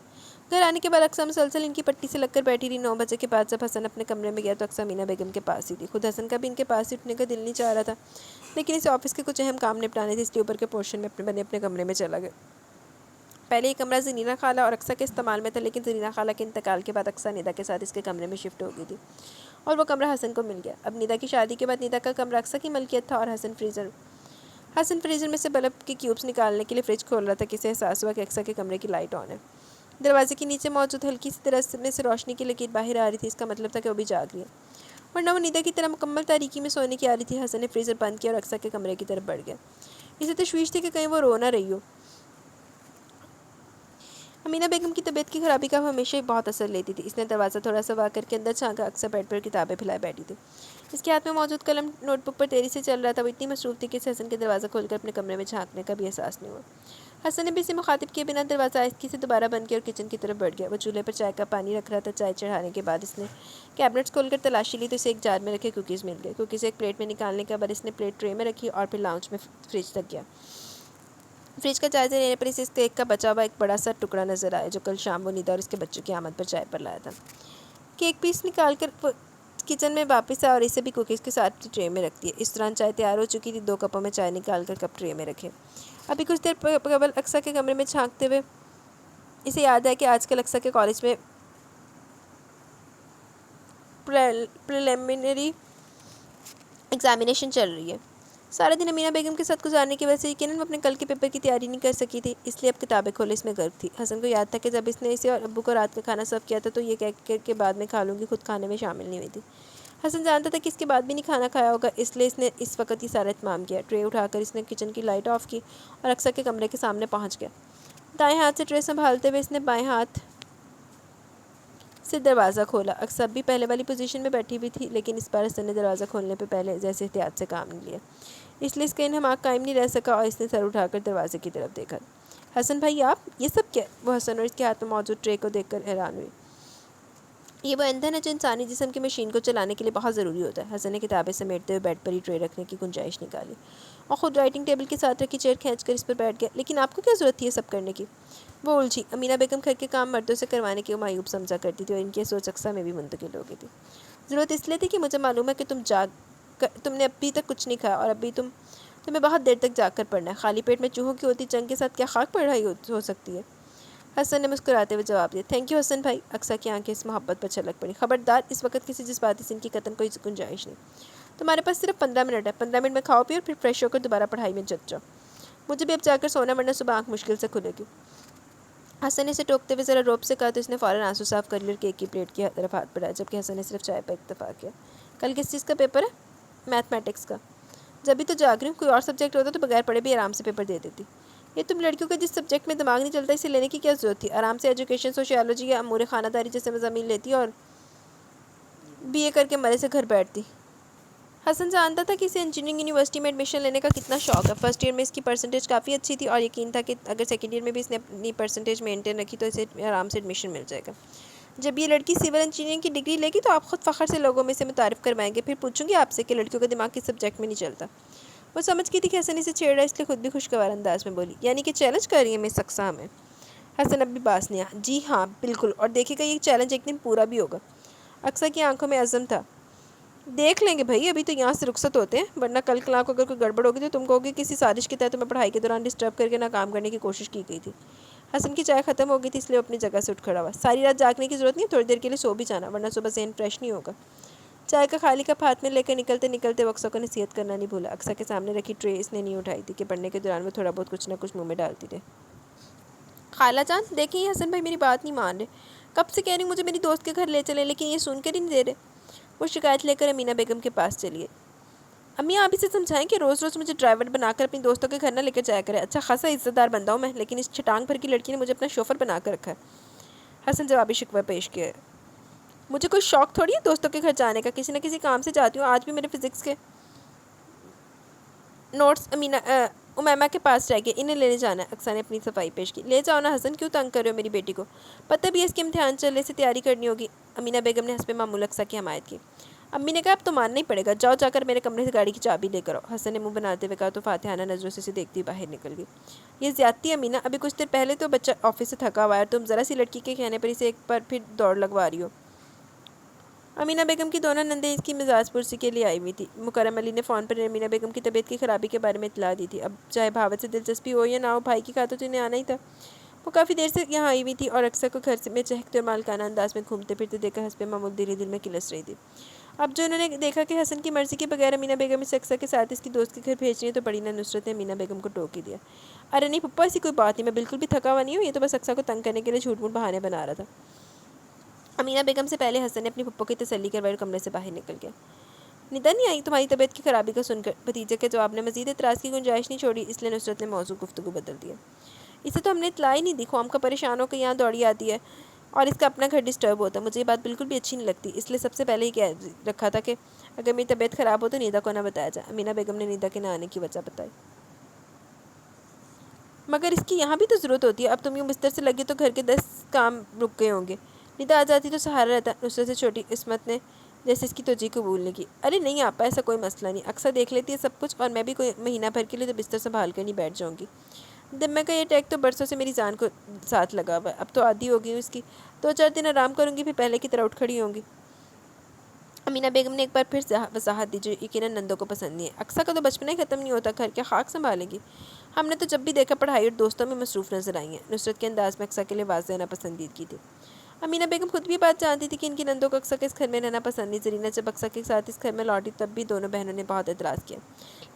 گھر آنے کے بعد اقصیٰ مسلسل ان کی پٹی سے لگ کر بیٹھی رہی. 9 بجے کے بعد جب حسن اپنے کمرے میں گیا تو اقصیٰ امینہ بیگم کے پاس ہی تھی. خود حسن کا بھی ان کے پاس ہی اٹھنے کا دل نہیں چاہ رہا تھا لیکن اسے آفس کے کچھ اہم کام نپٹانے تھے اس لیے اوپر کے پورشن میں اپنے کمرے میں چلا گیا. پہلے یہ کمرہ زرینہ خالہ اور اقصیٰ کے استعمال میں تھا لیکن زرینہ خالہ کے انتقال کے بعد اقصیٰ ندا کے ساتھ اس کے کمرے میں شفٹ ہو گئی تھی اور وہ کمرہ حسن کو مل گیا. اب ندا کی شادی کے بعد ندا کا کمرہ اقصیٰ کی ملکیت تھا اور حسن فریزر میں سے بلب کے کیوبز نکالنے کے لیے فریج کھول رہا تھا کہ اسے احساس ہوا کہ اقصیٰ کے کمرے کی لائٹ آن ہے. دروازے کے نیچے موجود ہلکی سی طرح میں سے روشنی کی لکیر باہر آ رہی تھی. اس کا مطلب تھا کہ وہ بھی جاگ رہی ہے ورنہ وہ ندا کی طرح مکمل تاریکی میں سونے کی آ رہی تھی. حسن نے فریزر بند کیا اور اقصیٰ کے کمرے کی طرف بڑھ گیا. اسے تشویش تھی کہ کہیں وہ رو نہ رہی ہو. امینہ بیگم کی طبیعت کی خرابی کا وہ ہمیشہ ہی بہت اثر لیتی تھی. اس نے دروازہ تھوڑا سا وا کر کے اندر جھانکا. اقصیٰ بیڈ پر کتابیں پھیلائے بیٹھی تھی. اس کے ہاتھ میں موجود قلم نوٹ بک پر تیزی سے چل رہا تھا. وہ اتنی مصروف تھی کہ اسے حسن کے دروازہ کھول کر اپنے کمرے میں جھانکنے کا بھی احساس نہیں ہوا. حسن نے بھی اسے مخاطب کیے بنا دروازہ آہستگی سے دوبارہ بند کیا اور کچن کی طرف بڑھ گیا. وہ چولہے پر چائے کا پانی رکھ رہا تھا. چائے چڑھانے کے بعد اس نے کیبنٹس کھول کر تلاشی لی تو اسے ایک جار میں رکھے کوکیز مل گئے. کوکیز ایک پلیٹ میں نکالنے کے بعد اس نے پلیٹ ٹرے میں رکھی اور پھر لاؤنج میں فریج تک گیا. فریج کا جائزہ لینے پر اسے اس کیک کا بچا ہوا ایک بڑا سا ٹکڑا نظر آیا جو کل شام وہ ندا اور اس کے بچوں کی آمد پر چائے پر لایا تھا. کیک پیس نکال کر کچن میں واپس آیا اور اسے بھی کوکیز کے ساتھ ٹرے میں رکھ دیا. اس دوران چائے تیار ہو چکی تھی. 2 کپوں میں چائے نکال کر کپ ٹرے میں رکھے. ابھی کچھ دیر قبل اقصیٰ کے کمرے میں جھانکتے ہوئے اسے یاد ہے کہ آج کل اقصیٰ کے کالج میں پریلیمنری ایگزامینیشن چل رہی ہے. سارا دن امینہ بیگم کے ساتھ گزارنے کی وجہ سے یقیناً وہ اپنے کل کے پیپر کی تیاری نہیں کر سکی تھی اس لیے اب کتابیں کھولے اس میں غرق تھی. حسن کو یاد تھا کہ جب اس نے اسے اور ابو کو رات کا کھانا سرو کیا تھا تو یہ کہہ کے بعد میں کھا لوں گی خود کھانے میں شامل نہیں ہوئی تھی. حسن جانتا تھا کہ اس کے بعد بھی نہیں کھانا کھایا ہوگا اس لیے اس نے اس وقت یہ سارا اہتمام کیا. ٹرے اٹھا کر اس نے کچن کی لائٹ آف کی اور اقصیٰ کے کمرے کے سامنے پہنچ گیا. دائیں ہاتھ سے ٹرے سنبھالتے ہوئے اس نے بائیں ہاتھ سے دروازہ کھولا. اقصیٰ بھی پہلے والی پوزیشن میں بیٹھی ہوئی تھی لیکن اس بار حسن نے دروازہ کھولنے پہ پہلے جیسے احتیاط سے کام نہیں لیا اس لیے اس کا انہماک قائم نہیں رہ سکا اور اس نے سر اٹھا کر دروازے کی طرف دیکھا. حسن بھائی آپ یہ سب کیا؟ وہ حسن اور اس کے ہاتھ میں موجود ٹرے کو دیکھ کر حیران ہوئی. یہ وہ ایندھن ہے جو انسانی جسم کی مشین کو چلانے کے لیے بہت ضروری ہوتا ہے. حسن نے کتابیں سمیٹتے ہوئے بیڈ پر ہی ٹرے رکھنے کی گنجائش نکالی اور خود رائٹنگ ٹیبل کے ساتھ رکھی چیئر کھینچ کر اس پر بیٹھ گیا. لیکن آپ کو کیا ضرورت تھی یہ سب کرنے کی؟ وہ الجھی. امینہ بیگم گھر کے کام مردوں سے کروانے کے معیوب سمجھا کرتی تھی اور ان کی سوچ اقصیٰ میں بھی منتقل ہو گئی تھی. ضرورت اس لیے تھی کہ مجھے معلوم ہے کہ تم نے ابھی تک کچھ نہیں کھایا اور ابھی تمہیں بہت دیر تک جاگ کر پڑھنا ہے. خالی پیٹ میں چوہوں کی ہوتی جنگ کے ساتھ کیا خاک پڑھائی ہو سکتی ہے؟ حسن نے مسکراتے ہوئے جواب دیا. تھینک یو حسن بھائی. اقصیٰ کی آنکھیں اس محبت پر چھلک پڑی. خبردار اس وقت کسی جذباتی سین کی قطعاً کوئی گنجائش نہیں. تمہارے پاس صرف 15 منٹ ہے. 15 منٹ میں کھاؤ پیو اور پھر فریش ہو کر دوبارہ پڑھائی میں جت جاؤ. مجھے بھی اب جا کر سونا ورنہ صبح آنکھ مشکل سے کھلے گی. حسن نے اسے ٹوکتے ہوئے ذرا روب سے کہا تو اس نے فوراً آنسو صاف کر لی اور کیک کی پلیٹ کی طرف ہاتھ بڑھایا جبکہ حسن نے صرف چائے پر اکتفا کیا. کل کس چیز کا پیپر ہے؟ میتھمیٹکس کا. جب بھی تو جاگ رہی ہوں. کوئی اور سبجیکٹ ہوتا تو بغیر پڑھے بھی آرام سے پیپر دے دیتی. یہ تم لڑکیوں کا جس سبجیکٹ میں دماغ نہیں چلتا اسے لینے کی کیا ضرورت تھی؟ آرام سے ایجوکیشن سوشیالوجی یا امور خانہ داری جیسے مضامین لیتی اور بی اے کر کے مرے سے گھر بیٹھتی. حسن جانتا تھا کہ اسے انجینئرنگ یونیورسٹی میں ایڈمیشن لینے کا کتنا شوق ہے. فرسٹ ایئر میں اس کی پرسنٹیج کافی اچھی تھی اور یقین تھا کہ اگر سیکنڈ ایئر میں بھی اس نے اپنی پرسنٹیج مینٹین رکھی تو اسے آرام سے ایڈمیشن مل جائے گا. جب یہ لڑکی سول انجینئرنگ کی ڈگری لے گی تو آپ خود فخر سے لوگوں میں سے متعارف کروائیں گے. پھر پوچھوں گی آپ سے کہ لڑکیوں کا دماغ کس سبجیکٹ میں نہیں چلتا. وہ سمجھ گئی تھی کہ حسن اسے چھیڑ رہا ہے اس لیے خود بھی خوشگوار انداز میں بولی. یعنی کہ چیلنج کر رہی ہے مس اقصیٰ ہمیں؟ حسن اب بھی باز نہیں آیا. جی ہاں بالکل. اور دیکھے گا یہ چیلنج ایک دن پورا بھی ہوگا. اقصیٰ کی آنکھوں میں عزم تھا. دیکھ لیں گے بھائی. ابھی تو یہاں سے رخصت ہوتے ہیں ورنہ کل کلاں کو اگر کوئی گڑبڑ ہوگی تو تم کہو گے کسی سازش کے تحت تمہیں پڑھائی کے دوران ڈسٹرب کر کے ناکام کرنے کی کوشش کی گئی تھی. حسن کی چائے ختم ہو گئی تھی اس لیے وہ اپنی جگہ سے اٹھ کھڑا ہوا. ساری رات جاگنے کی ضرورت نہیں. تھوڑی دیر کے لیے سو بھی جانا ورنہ صبح ذہن فریش نہیں ہوگا. چائے کا خالی کپ ہاتھ میں لے کر نکلتے نکلتے وہ اقصیٰ کو نصیحت کرنا نہیں بھولا۔ اقصیٰ کے سامنے رکھی ٹرے اس نے نہیں اٹھائی تھی کہ پڑھنے کے دوران وہ تھوڑا بہت کچھ نہ کچھ منہ میں ڈالتی رہے۔ خالہ جان دیکھیں، یہ حسن بھائی میری بات نہیں مان رہے، کب سے کہہ رہی ہوں مجھے میری دوست کے گھر لے چلیں، لیکن یہ سن کر ہی نہیں دے رہے۔ وہ شکایت لے کر امینہ بیگم کے پاس چلی گئی۔ امی آپ اسے سمجھائیں کہ روز روز مجھے ڈرائیور بنا کر اپنی دوستوں کے گھر نہ لے کر جایا کرے۔ اچھا خاصا عزت دار بندہ ہوں میں، لیکن اس چھٹانگ بھر کی لڑکی نے مجھے اپنا شوفر بنا کر رکھا ہے۔ حسن جوابی شکوہ پیش کیا ہے۔ مجھے کوئی شوق تھوڑی ہے دوستوں کے گھر جانے کا، کسی نہ کسی کام سے جاتی ہوں۔ آج بھی میرے فزکس کے نوٹس امیمہ کے پاس رہ گئے، انہیں لینے جانا ہے۔ اقصیٰ نے اپنی صفائی پیش کی۔ لے جاؤ نا حسن، کیوں تنگ کر رہے ہو میری بیٹی کو؟ پتہ بھی ہے اس کے امتحان چلنے سے تیاری کرنی ہوگی۔ امینہ بیگم نے حسب معمول اقصیٰ کی حمایت کی۔ امی نے کہا اب تو ماننا ہی پڑے گا، جاؤ جا کر میرے کمرے سے گاڑی کی چابی لے کر آؤ۔ حسن نے منہ بناتے ہوئے کہا تو فاتحانہ نظروں سے اسے دیکھتی باہر نکل گئی۔ یہ زیادتی امینہ، ابھی کچھ دیر پہلے تو بچہ آفس سے تھکا ہوا ہے اور تم ذرا سی لڑکی کے کہنے پر اسے ایک بار پھر دوڑ لگوا رہی ہو۔ امینہ بیگم کی دونوں نندیں اس کی مزاج پرسی کے لیے آئی ہوئی تھی۔ مکرم علی نے فون پر امینہ بیگم کی طبیعت کی خرابی کے بارے میں اطلاع دی تھی۔ اب چاہے بھاوت سے دلچسپی ہو یا نہ ہو، بھائی کی خاطر تو انہیں آنا ہی تھا۔ وہ کافی دیر سے یہاں آئی ہوئی تھی اور اقصیٰ کو گھر میں چہکتے اور مالکانہ انداز میں گھومتے پھرتے دیکھ کر حسب معمول دل ہی دل میں کلس رہی تھی۔ اب جو انہوں نے دیکھا کہ حسن کی مرضی کے بغیر امینہ بیگم اسے اقصیٰ کے ساتھ اس کی دوست کے گھر بھیج رہی ہے تو بڑی نہ نصرت نے امینہ بیگم کو ٹوک ہی دیا۔ ارے نہیں پپا، ایسی کوئی بات نہیں، میں بالکل بھی تھکا ہوا نہیں ہوں، یہ تو بس اقصیٰ کو تنگ کرنے کے لیے جھوٹ موٹ بہانے بنا رہا تھا۔ امینہ بیگم سے پہلے حسن نے اپنی پپو کی تسلی کروائی اور کمرے سے باہر نکل گیا۔ ندا نہیں آئی تمہاری طبیعت کی خرابی کا سن کر؟ بھتیجے کے جواب نے مزید اعتراض کی گنجائش نہیں چھوڑی، اس لیے نصرت نے موضوع گفتگو بدل دیا۔ اسے تو ہم نے اطلاع ہی نہیں دی، خوام کا پریشان ہو کے یہاں دوڑی آتی ہے اور اس کا اپنا گھر ڈسٹرب ہوتا ہے۔ مجھے یہ بات بالکل بھی اچھی نہیں لگتی، اس لیے سب سے پہلے ہی کہہ رکھا تھا کہ اگر میری طبیعت خراب ہو تو ندا کو نہ بتایا جائے۔ امینہ بیگم نے ندا کے نہ آنے کی وجہ بتائی۔ مگر اس کی یہاں بھی تو ضرورت ہوتی ہے، اب تم یوں بستر سے لگے تو گھر کے 10 کام رک گئے ہوں گے۔ ندا آ جاتی تو سہارا رہتا۔ نصرت سے چھوٹی عصمت نے جیسے اس کی توجہ قبول نہیں کی۔ ارے نہیں آپا، ایسا کوئی مسئلہ نہیں، اکثر دیکھ لیتی ہے سب کچھ، اور میں بھی کوئی مہینہ بھر کے لیے تو بستر سنبھال کر نہیں بیٹھ جاؤں گی۔ دمے کا یہ ٹیک تو برسوں سے میری جان کو ساتھ لگا ہوا ہے، اب تو عادی ہو گئی ہوں اس کی، 2-4 دن آرام کروں گی پھر پہلے کی طرح اٹھ کھڑی ہوں گی۔ امینہ بیگم نے ایک بار پھر وضاحت دی جو یقیناً نندوں کو پسند نہیں ہے۔ اقصیٰ کا تو بچپنا ہی ختم نہیں ہوتا، گھر کیا خاک سنبھالے گی؟ ہم نے تو جب بھی دیکھا پڑھائی اور دوستوں میں مصروف نظر آئی ہیں۔ نصرت کے انداز میں اقصیٰ کے لیے واضح ناپسندیدگی تھی۔ امینہ بیگم خود بھی بات جانتی تھی کہ ان کی نندوں کو اقصیٰ کے اس گھر میں رہنا پسند نہیں۔ زرینہ جب اقصیٰ کے ساتھ اس گھر میں لوٹی تب بھی دونوں بہنوں نے بہت اعتراض کیا،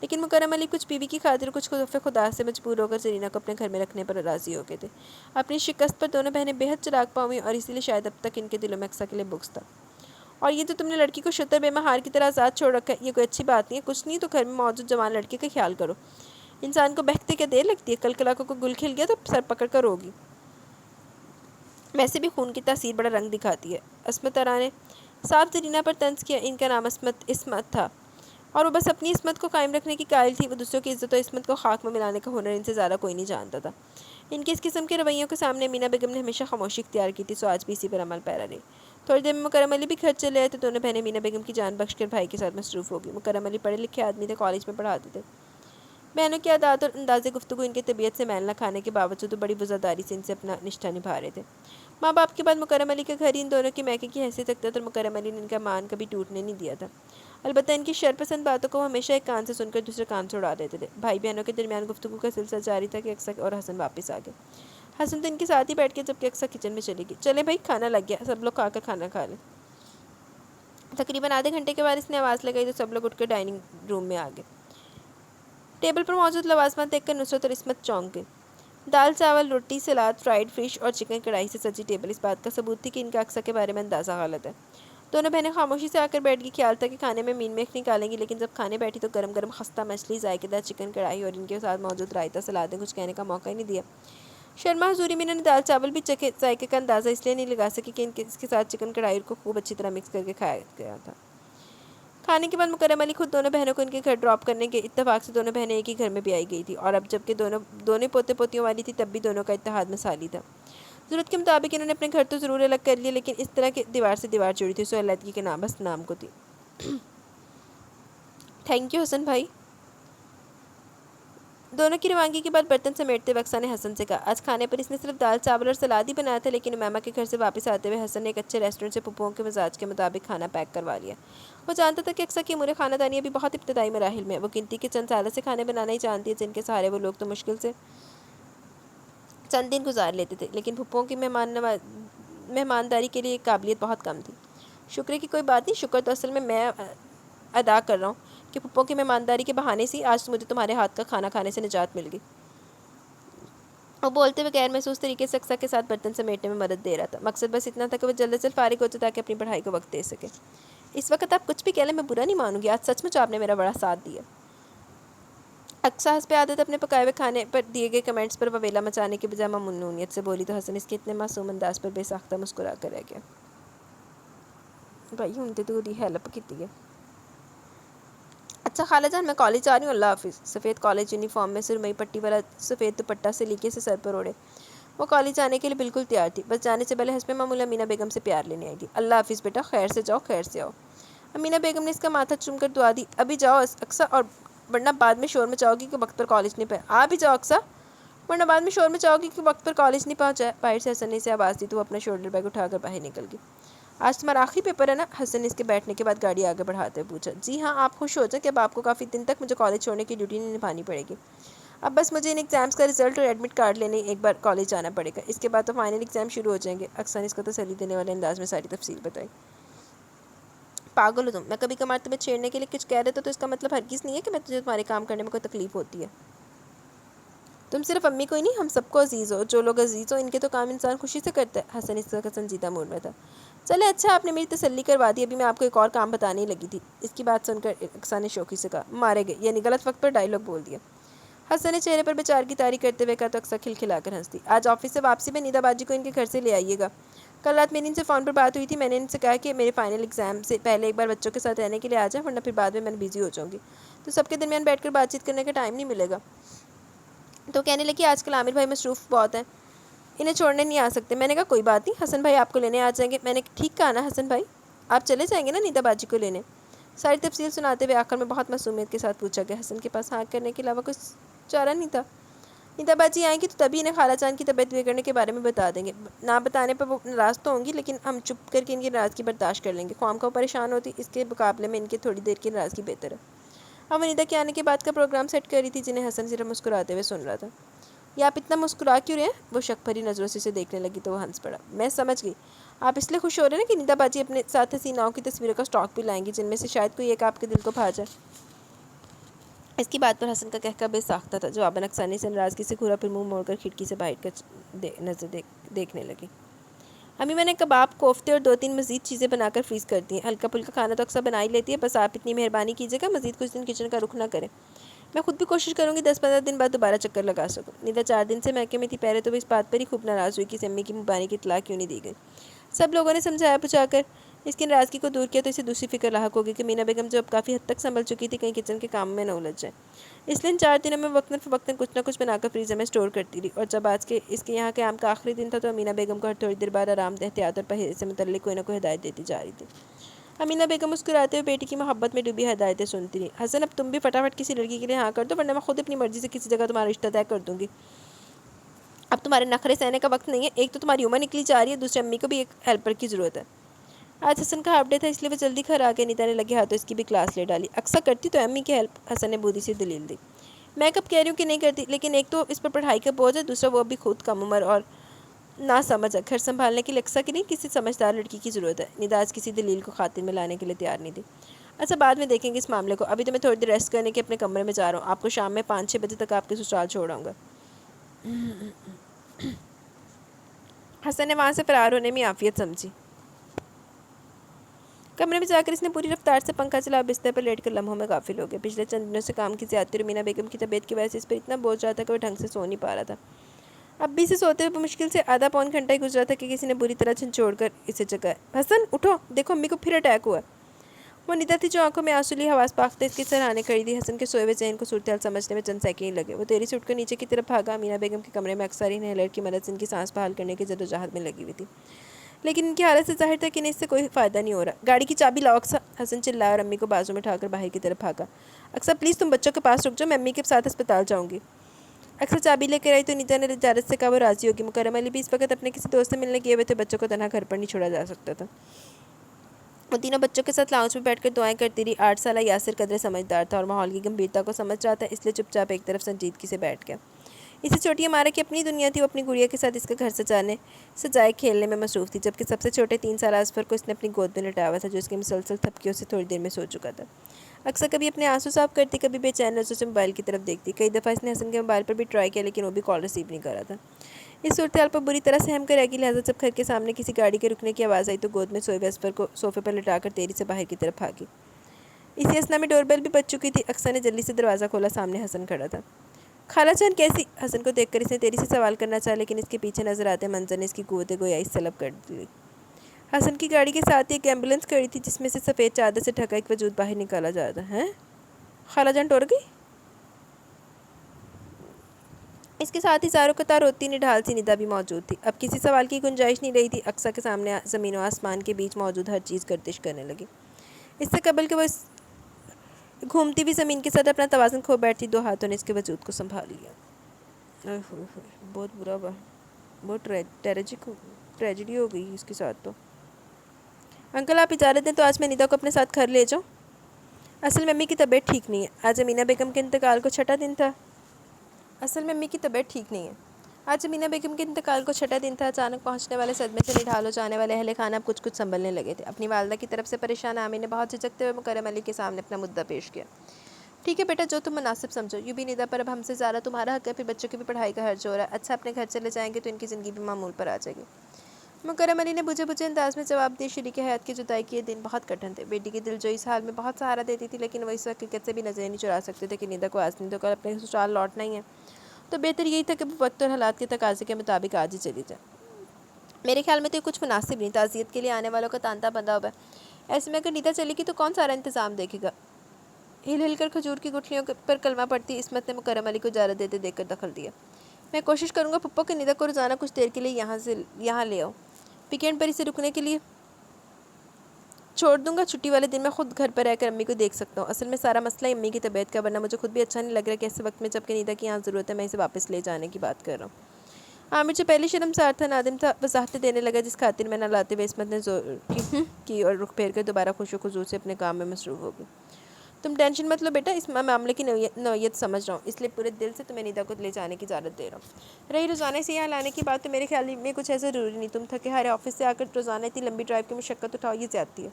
لیکن مکرم علی کچھ بیوی کی خاطر کچھ خوف خدا سے مجبور ہو کر زرینہ کو اپنے گھر میں رکھنے پر راضی ہو گئے تھے۔ اپنی شکست پر دونوں بہنیں بےحد چلاک پاؤں ہوئیں اور اسی لیے شاید اب تک ان کے دلوں میں اقصیٰ کے لیے بغض تھا۔ اور یہ تو تم نے لڑکی کو شتر بے مہار کی طرح آزاد چھوڑ رکھا ہے، یہ کوئی اچھی بات نہیں ہے۔ کچھ نہیں تو گھر میں موجود جوان لڑکے کا خیال کرو، انسان کو بہکتے کیا دیر لگتی ہے، کل کلا کو گل کھل گیا تو سر پکڑ کر روگی۔ ویسے بھی خون کی تاثیر بڑا رنگ دکھاتی ہے۔ عصمت آرا نے صاف زرینہ پر طنز کیا۔ ان کا نام عصمت تھا اور وہ بس اپنی عصمت کو قائم رکھنے کی قائل تھی، وہ دوسروں کی عزت و عصمت کو خاک میں ملانے کا ہنر ان سے زیادہ کوئی نہیں جانتا تھا۔ ان کے اس قسم کے رویوں کے سامنے امینہ بیگم نے ہمیشہ خاموشی اختیار کی تھی، سو آج بھی اسی پر عمل پیرا رہی۔ تھوڑی دیر میں مکرم علی بھی گھر چلے آئے تو دونوں بہنیں امینہ بیگم کی جان بخش کر بھائی کے ساتھ مصروف ہو گئی۔ مکرم علی پڑھے لکھے آدمی تھے، کالج میں پڑھاتے تھے۔ بہنوں کی عادات اور انداز گفتگو ان کی طبیعت سے میل نہ کھانے کے باوجود بڑی وفاداری سے ان سے اپنا نشتہ نبھا رہے تھے۔ ماں باپ کے بعد مکرم علی کا گھر ان دونوں کی میکے کی حیثیت رکھتا تھا اور مکرم علی نے ان کا مان کبھی ٹوٹنے نہیں دیا تھا۔ البتہ ان کی شرپسند باتوں کو وہ ہمیشہ ایک کان سے سن کر دوسرے کان سے اڑا دیتے تھے۔ بھائی بہنوں کے درمیان گفتگو کا سلسلہ جاری تھا کہ اقصیٰ اور حسن واپس آ گئے۔ حسن تو ان کے ساتھ ہی بیٹھ کے جبکہ اقصیٰ کچن میں چلی گئی۔ چلے بھائی کھانا لگ گیا، سب لوگ آ کر کھانا کھا لیں۔ تقریباً آدھے گھنٹے کے بعد اس نے آواز لگائی تو سب لوگ اٹھ کر ڈائننگ روم میں آ گئے۔ ٹیبل پر موجود لوازمات دیکھ کر نصرت اور عصمت چونک گئی۔ دال چاول روٹی سلاد فرائیڈ فش اور چکن کڑھائی سے سجی ٹیبل اس بات کا ثبوت تھی کہ ان کا اقصیٰ کے بارے میں اندازہ غلط ہے۔ دونوں بہنیں خاموشی سے آ کر بیٹھ گئی۔ خیال تھا کہ کھانے میں مین میخ نکالیں گی، لیکن جب کھانے بیٹھی تو گرم گرم خستہ مچھلی، ذائقے دار چکن کڑھائی اور ان کے ساتھ موجود رائتا سلاد نے کچھ کہنے کا موقع ہی نہیں دیا۔ شرما حضوری میں انہوں نے دال چاول بھی چکھے، ذائقے کا اندازہ اس لیے نہیں لگا سکی کہ اس کے ساتھ چکن کڑھائی کو خوب اچھی طرح مکس کر کے کھایا گیا تھا۔ کھانے کے بعد مکرم علی خود دونوں بہنوں کو ان کے گھر ڈراپ کرنے کے اتفاق سے دونوں بہنیں ایک ہی گھر میں بھی آئی گئی تھی، اور اب جب کہ دونوں پوتے پوتیوں والی تھی تب بھی دونوں کا اتحاد مثالی تھا۔ ضرورت کے مطابق انہوں نے اپنے گھر تو ضرور الگ کر لیے، لیکن اس طرح کہ دیوار سے دیوار جڑی تھی، سو علیحدگی کے نام بس نام کو تھی۔ تھینک یو حسن بھائی۔ دونوں کی روانگی کے بعد برتن سمیٹتے وقت نے حسن سے کہا، آج کھانے پر اس نے صرف دال چاول اور سلاد ہی بنایا تھا، لیکن امیمہ کے گھر سے واپس آتے ہوئے حسن نے ایک اچھے ریسٹورنٹ سے پھپھوؤں کے مزاج کے مطابق کھانا پیک کروا لیا۔ وہ جانتا تھا کہ اقصیٰ کی امور خانہ دانی ابھی بہت ابتدائی مراحل میں ہے، وہ گنتی کے چند سالوں سے کھانے بنانا ہی جانتی ہے، جن کے سہارے وہ لوگ تو مشکل سے چند دن گزار لیتے تھے، لیکن پھپھوؤں کی مہمانداری کے لیے یہ قابلیت بہت کم تھی۔ شکر کی کوئی بات نہیں، شکر تو اصل میں ادا کر رہا ہوں کہ پھپھو کی مہمانداری کے بہانے سے آج مجھے تمہارے ہاتھ کا کھانا کھانے سے نجات مل گئی۔ وہ بولتے ہوئے غیر محسوس طریقے سے اقصیٰ کے ساتھ برتن سمیٹنے میں مدد دے رہا تھا۔ مقصد بس اتنا تھا کہ وہ جلد از جلد فارغ ہو جائے تاکہ اپنی پڑھائی کو وقت دے سکے۔ اس وقت آپ کچھ بھی کہہ لیں میں برا نہیں مانوں گی، آج سچ مچ آپ نے میرا بڑا ساتھ دیا۔ اقصیٰ حسب عادت اپنے پکائے ہوئے کھانے پر دیے گئے کمنٹس پر وویلا مچانے کے بجائے ممنونیت سے بولی تو حسن اس کے اتنے معصوم انداز پر بے ساختہ مسکرا کر رہ گیا۔ بھائی ہوں تو دی ہیلپ کیتی ہے۔ اچھا خالہ جان میں کالج جا رہی ہوں، اللہ حافظ۔ سفید کالج یونیفارم میں سرمئی پٹی والا سفید دوپٹہ سلیقے سے سر پر اوڑھے وہ کالج جانے کے لیے بالکل تیار تھی، بس جانے سے پہلے حسب معمول امینہ بیگم سے پیار لینے آئی تھی۔ اللہ حافظ بیٹا، خیر سے جاؤ خیر سے آؤ۔ امینہ بیگم نے اس کا ماتھا چوم کر دعا دی، ابھی جاؤ اقصیٰ، اور ورنہ بعد میں شور مچاؤ گی کہ وقت پر کالج نہیں پہنچا۔ آ بھی جاؤ اقصیٰ، ورنہ بعد میں شور مچاؤ گی کہ وقت پر کالج نہیں پہنچا۔ باہر سے حسن نے اسے آواز دی تو وہ اپنا شولڈر بیگ اٹھا کر باہر نکل گئی۔ آج تمہارا آخری پیپر ہے نا؟ حسن نے اس کے بیٹھنے کے بعد گاڑی آگے بڑھاتے ہوئے پوچھا۔ جی ہاں، آپ خوش ہو جائیں کہ اب آپ کو کافی دن تک مجھے کالج چھوڑنے کی ڈیوٹی نہیں نبھانی پڑے گی۔ اب بس مجھے ان ایگزامس کا رزلٹ اور ایڈمٹ کارڈ لینے ایک بار کالج جانا پڑے گا، اس کے بعد تو فائنل ایگزام شروع ہو جائیں گے۔ اقصیٰ نے اس کو تسلی دینے والے انداز میں ساری تفصیل بتائی۔ پاگل ہو تم، میں کبھی کبھار تمہیں چھیڑنے کے لیے کچھ کہہ دیتا تو اس کا مطلب ہرگز نہیں ہے کہ تجھے تمہارے کام کرنے میں کوئی تکلیف ہوتی ہے۔ تم صرف امی کو ہی نہیں، ہم سب کو عزیز ہو۔ جو لوگ عزیز ہو ان کے تو کام انسان خوشی سے کرتا ہے۔ حسن اس وقت سنجیدہ موڈ میں تھا۔ چلے اچھا، آپ نے میری تسلی کروا دی، ابھی میں آپ کو ایک اور کام بتانے ہی لگی تھی۔ اس کی بات سن کر اقصیٰ نے شوخی سے کہا، مارے گئے، یعنی غلط وقت پر ڈائیلاگ بول دیا۔ حسن نے چہرے پر بیچار کی طاری کرتے ہوئے کہا تو اقصیٰ کھلکھلا کر ہنس دی۔ آج آفس سے واپسی میں نیدا باجی کو ان کے گھر سے لے آئیے گا۔ کل رات میری ان سے فون پر بات ہوئی تھی، میں نے ان سے کہا کہ میرے فائنل ایگزام سے پہلے ایک بار بچوں کے ساتھ رہنے کے لیے آ جائیں، ورنہ پھر بعد میں بزی ہو جاؤں گی تو سب کے درمیان بیٹھ کر بات چیت کرنے کا ٹائم نہیں ملے گا۔ تو کہنے لگی آج کل عامر بھائی مصروف بہت ہیں، انہیں چھوڑنے نہیں آ سکتے۔ میں نے کہا کوئی بات نہیں، حسن بھائی آپ کو لینے آ جائیں گے۔ میں نے ٹھیک کہا نا حسن بھائی، آپ چلے جائیں گے نا نیدا باجی کو لینے؟ ساری تفصیل سناتے ہوئے آخر میں بہت معصومیت کے ساتھ پوچھا گیا۔ حسن کے پاس ہاں کرنے کے علاوہ کچھ چارہ نہیں تھا۔ نیدا باجی آئیں گی تو تبھی انہیں خالہ جان کی طبیعت بگڑنے کے بارے میں بتا دیں گے۔ نہ بتانے پر وہ ناراض تو ہوں گی، لیکن ہم چپ کر کے ان کی ناراضگی برداشت کر لیں گے۔ خواہ مخواہ پریشان ہوتی، اس کے مقابلے میں ان کی تھوڑی دیر کی ناراضگی بہتر ہے۔ اب نیدا کے آنے کے بعد کا پروگرام سیٹ کر رہی تھی، جنہیں حسن صرف مسکراتے ہوئے سن رہا تھا۔ یہ آپ اتنا مسکرا کیوں رہے ہیں؟ وہ شک بھری نظروں سے اسے دیکھنے لگی تو وہ ہنس پڑا۔ میں سمجھ گئی، آپ اس لیے خوش ہو رہے ہیں نا کہ نیدا باجی اپنے ساتھ حسیناؤں کی تصویروں کا اسٹاک بھی لائیں گی، جن میں سے شاید کوئی ایک آپ کے دل کو بھا جائے۔ اس کی بات پر حسن کا کہکہ بے ساختہ تھا۔ جواباً اقصیٰ سے ناراضگی سے گھورا، پھر منہ موڑ کر کھڑکی سے باہر کر نظر دیکھنے لگی۔ امی میں نے کباب، کوفتے اور 2-3 مزید چیزیں بنا کر فریز کر دی ہیں۔ ہلکا پھلکا کھانا تو اقصیٰ بنا ہی لیتی ہے، بس آپ اتنی مہربانی کیجیے گا مزید کچھ دن کچن کا رخ نہ کریں۔ میں خود بھی کوشش کروں گی 10-15 دن بعد دوبارہ چکر لگا سکوں۔ نیدا 4 دن سے میکے میں تھی، پہلے تو وہ اس بات پر ہی خوب ناراض ہوئی کہ اسے امی کی مبانی کی اطلاع کیوں نہیں دی گئی۔ سب لوگوں نے سمجھایا بجھا کر اس کی ناراضگی کو دور کیا تو اسے دوسری فکر لاحق ہوگی کہ مینا بیگم جو اب کافی حد تک سنبھل چکی تھی کہیں کچن کے کام میں نہ الجھ جائے، اس لیے ان 4 دنوں میں وقتاً فوقتاً کچھ نہ کچھ بنا کر فریزر میں اسٹور کرتی رہی۔ اور جب آج کے اس کے یہاں قیام کا آخری دن تھا تو امینا بیگم کو ہر تھوڑی دیر بعد آرام، احتیاط اور پرہیز سے متعلق کوئی نہ کوئی ہدایت دیتی جا رہی تھی۔ امینا بیگم مسکراتے ہوئے بیٹی کی محبت میں ڈوبی ہدایتیں سنتی رہی۔ حسن اب تم بھی فٹافٹ کسی لڑکی کے لیے ہاں کر دو، ورنہ میں خود اپنی مرضی سے کسی جگہ تمہارا رشتہ طے کر دوں گی۔ اب تمہارے نخرے سہنے کا وقت نہیں ہے، ایک تو تمہاری عمر نکلی جا رہی ہے، دوسرے امی کو بھی ایک ہیلپر کی ضرورت ہے۔ آج حسن کا ہاف ڈے تھا، اس لیے وہ جلدی گھر آ گئے۔ نیدا نے لگے ہاتھوں اس کی بھی کلاس لے ڈالی۔ اکثر کرتی تو امی کی ہیلپ، حسن نے بودھی سے دلیل دی۔ میں کب کہہ رہی ہوں کہ نہیں کرتی، لیکن ایک تو اس پر پڑھائی کا بوجھ ہے، دوسرا وہ بھی خود کم عمر اور نہ سمجھ ہے۔ گھر سنبھالنے کے لیے اکثر کی نہیں کسی سمجھدار لڑکی کی ضرورت ہے۔ نیدا آج کسی دلیل کو خاطر میں لانے کے لیے تیار نہیں تھی۔ اچھا بعد میں دیکھیں گے اس معاملے کو، ابھی تو میں تھوڑی دیر ریسٹ کرنے کے اپنے کمرے میں جا رہا ہوں، آپ کو شام میں 5-6 بجے تک آپ کے سسرال چھوڑ آؤں گا۔ حسن نے وہاں سے فرار ہونے میں عافیت سمجھی۔ کمرے میں جا کر اس نے پوری رفتار سے پنکھا چلا، بستر پر لیٹ کر لمحوں میں غافل ہو گیا۔ پچھلے چند دنوں سے کام کی زیادتی اور مینا بیگم کی طبیعت کی وجہ سے اس پر اتنا بوجھ رہا تھا کہ وہ ڈھنگ سے سو نہیں پا رہا تھا۔ اب بھی اسے سوتے ہوئے مشکل سے آدھا پون گھنٹہ ہی گزرا تھا کہ کسی نے بری طرح جھنجھوڑ کر اسے جگایا۔ حسن اٹھو، دیکھو امی کو پھر اٹیک ہوا۔ وہ نیدا تھی جو آنکھوں میں آنسو لیے حواس باختہ اس کے سرہانے کھڑی تھی۔ حسن کے سوئے ہوئے ذہن کو صورتحال سمجھنے میں چند سیکنڈ ہی لگے۔ وہ تیزی سے اٹھ کر نیچے کی طرف بھاگا۔ امینا بیگم کے کمرے میں اکثر انہیلر کی مدد سے ان کی سانس بحال کرنے کی جدوجہد میں لگی ہوئی تھی، لیکن ان کی حالت سے ظاہر تھا کہ انہیں اس سے کوئی فائدہ نہیں ہو رہا۔ گاڑی کی چابی لاؤ اقصیٰ، حسن چلایا اور امی کو بازو میں اٹھا کر باہر کی طرف بھاگا۔ اقصیٰ پلیز تم بچوں کے پاس رک جاؤ، میں امی کے ساتھ اسپتال جاؤں گی۔ اکثر چابی لے کر آئی تو نیدا نے اجازت سے کہا وہ راضی ہوگی۔ مکرم علی بھی اس وقت اپنے کسی دوست سے ملنے گئے ہوئے تھے، بچوں کو تنہا گھر پر نہیں چھوڑا جا سکتا تھا۔ وہ تینوں بچوں کے ساتھ لاؤنج میں بیٹھ کر دعائیں کرتی رہی۔ 8 سالہ یاسر قدرے سمجھدار تھا اور ماحول کی گمبھیرتا کو سمجھ رہا تھا، اس لیے چپ چاپ ایک طرف سنجیدگی سے بیٹھ گیا۔ اسے چھوٹی ہمارا کی اپنی دنیا تھی، وہ اپنی گڑیا کے ساتھ اس کا گھر سجائے کھیلنے میں مصروف تھی، جبکہ سب سے چھوٹے 3 سالہ اصفر کو اس نے اپنی گود میں لٹایا ہوا تھا، جو اس کے مسلسل تھپکیوں سے تھوڑی دیر میں سو چکا تھا۔ اکثر کبھی اپنے آنسو صاف کرتی، کبھی بے چین نظروں سے موبائل کی طرف دیکھتی۔ کئی دفعہ اس نے حسن کے موبائل پر بھی ٹرائی کیا، لیکن وہ بھی کال ریسیو نہیں کر رہا تھا۔ اس صورتحال پر بری طرح سہم کر رہ گئی، لہٰذا جب گھر کے سامنے کسی گاڑی کے رکنے کی آواز آئی تو گود میں سوئے ہوئے اصفر کو صوفے پر لٹا کر تیزی سے باہر کی طرف بھاگی۔ اسی اثنا میں ڈور بیل بھی بج چکی تھی۔ اقصیٰ نے جلدی سے دروازہ کھولا، سامنے حسن کھڑا تھا۔ خالہ جان کیسی؟ حسن کو دیکھ کر اس نے تیزی سے سوال کرنا چاہا، لیکن اس کے پیچھے نظر آتے منظر نے اس کی قوت گویائی سلب کر دی۔ حسن کی گاڑی کے ساتھ ہی ایک ایمبولینس کھڑی تھی، جس میں سے سفید چادر سے ڈھکا ایک وجود باہر نکالا جا رہا تھا۔ ہیں؟ خالہ جان ٹر گئی؟ اس کے ساتھ ہی زاروں قطار روتی نڈھال سی ندا بھی موجود تھی۔ اب کسی سوال کی گنجائش نہیں رہی تھی۔ اقصیٰ کے سامنے زمین و آسمان کے بیچ موجود ہر چیز گردش کرنے لگی۔ اس سے قبل کہ وہ اس گھومتی ہوئی زمین کے ساتھ اپنا توازن کھو بیٹھتی، 2 ہاتھوں نے اس کے وجود کو سنبھال لیا۔ بہت برا ہوا، بہت ٹریجڈی ہو گئی اس کے ساتھ تو۔ انکل آپ اجازت دیں تو آج میں ندا کو اپنے ساتھ گھر لے جاؤں؟ اصل میں امی کی طبیعت ٹھیک نہیں ہے۔ آج امینہ بیگم کے انتقال کو چھٹا دن تھا۔ اچانک پہنچنے والے صدمے سے نڈھال ہو جانے والے اہل خانہ اب کچھ سنبھلنے لگے تھے۔ اپنی والدہ کی طرف سے پریشان عامر نے بہت جھجکتے ہوئے مکرم علی کے سامنے اپنا مدعا پیش کیا۔ ٹھیک ہے بیٹا، جو تم مناسب سمجھو۔ یوں بھی ندا پر اب ہم سے زیادہ تمہارا حق ہے، پھر بچوں کی بھی پڑھائی کا خرچ ہو رہا ہے۔ اچھا اپنے گھر چلے جائیں گے تو ان کی زندگی بھی معمول پر آ جائے گی۔ مکرم علی نے بجھے انداز میں جواب دیا، شریک حیات کی جدائی کے یہ دن بہت کٹھن تھے۔ بیٹی کی دلجوئی اس حال میں بہت سہارا دیتی تھی، لیکن وہ اس حقیقت سے بھی نظریں نہیں چرا سکتے تھے کہ ندا کو آج نہیں تو کل اپنے سسرال لوٹنا ہی ہے، تو بہتر یہی تھا کہ وہ وقت اور حالات کے تقاضے کے مطابق آج ہی چلی جائے۔ میرے خیال میں تو یہ کچھ مناسب نہیں، تعزیت کے لیے آنے والوں کا تانتا بندھا ہوا ہے۔ ایسے میں اگر ندا چلے گی تو کون سارا انتظام دیکھے گا؟ ہل ہل کر کھجور کی گٹھلیوں پر کلمہ پڑتی عصمت نے مکرم علی کو اجازت دیتے دیکھ کر دخل دیا۔ میں کوشش کروں گا پھپھو کہ ندا کو روزانہ کچھ دیر کے لیے یہاں لے آؤ۔ ویکینڈ پر اسے رکنے کے لیے چھوڑ دوں گا، چھٹی والے دن میں خود گھر پر رہ کر امی کو دیکھ سکتا ہوں۔ اصل میں سارا مسئلہ امی کی طبیعت کا، ورنہ مجھے خود بھی اچھا نہیں لگ رہا کہ ایسے وقت میں جب کہ ندا کی یہاں ضرورت ہے میں اسے واپس لے جانے کی بات کر رہا ہوں۔ عامر جو پہلے شرمسار تھا، نادم تھا، وضاحتیں دینے لگا، جس خاطر میں نہ لاتے ہوئے عصمت نے زور کی اور رخ پھیر کر دوبارہ خوش و خضوع سے اپنے کام میں مصروف ہو گئی۔ تم ٹینشن مت لو بیٹا، اس معاملے کی نوعیت سمجھ رہا ہوں، اس لیے پورے دل سے تمہیں ندا کو لے جانے کی اجازت دے رہا ہوں۔ رہی روزانہ سے یہاں لانے کی بات تو میرے خیال میں کچھ ایسا ضروری نہیں۔ تم تھکے ہارے آفس سے آ کر روزانہ اتنی لمبی ڈرائیو کی مشقت اٹھاؤ، یہ زیادتی ہے۔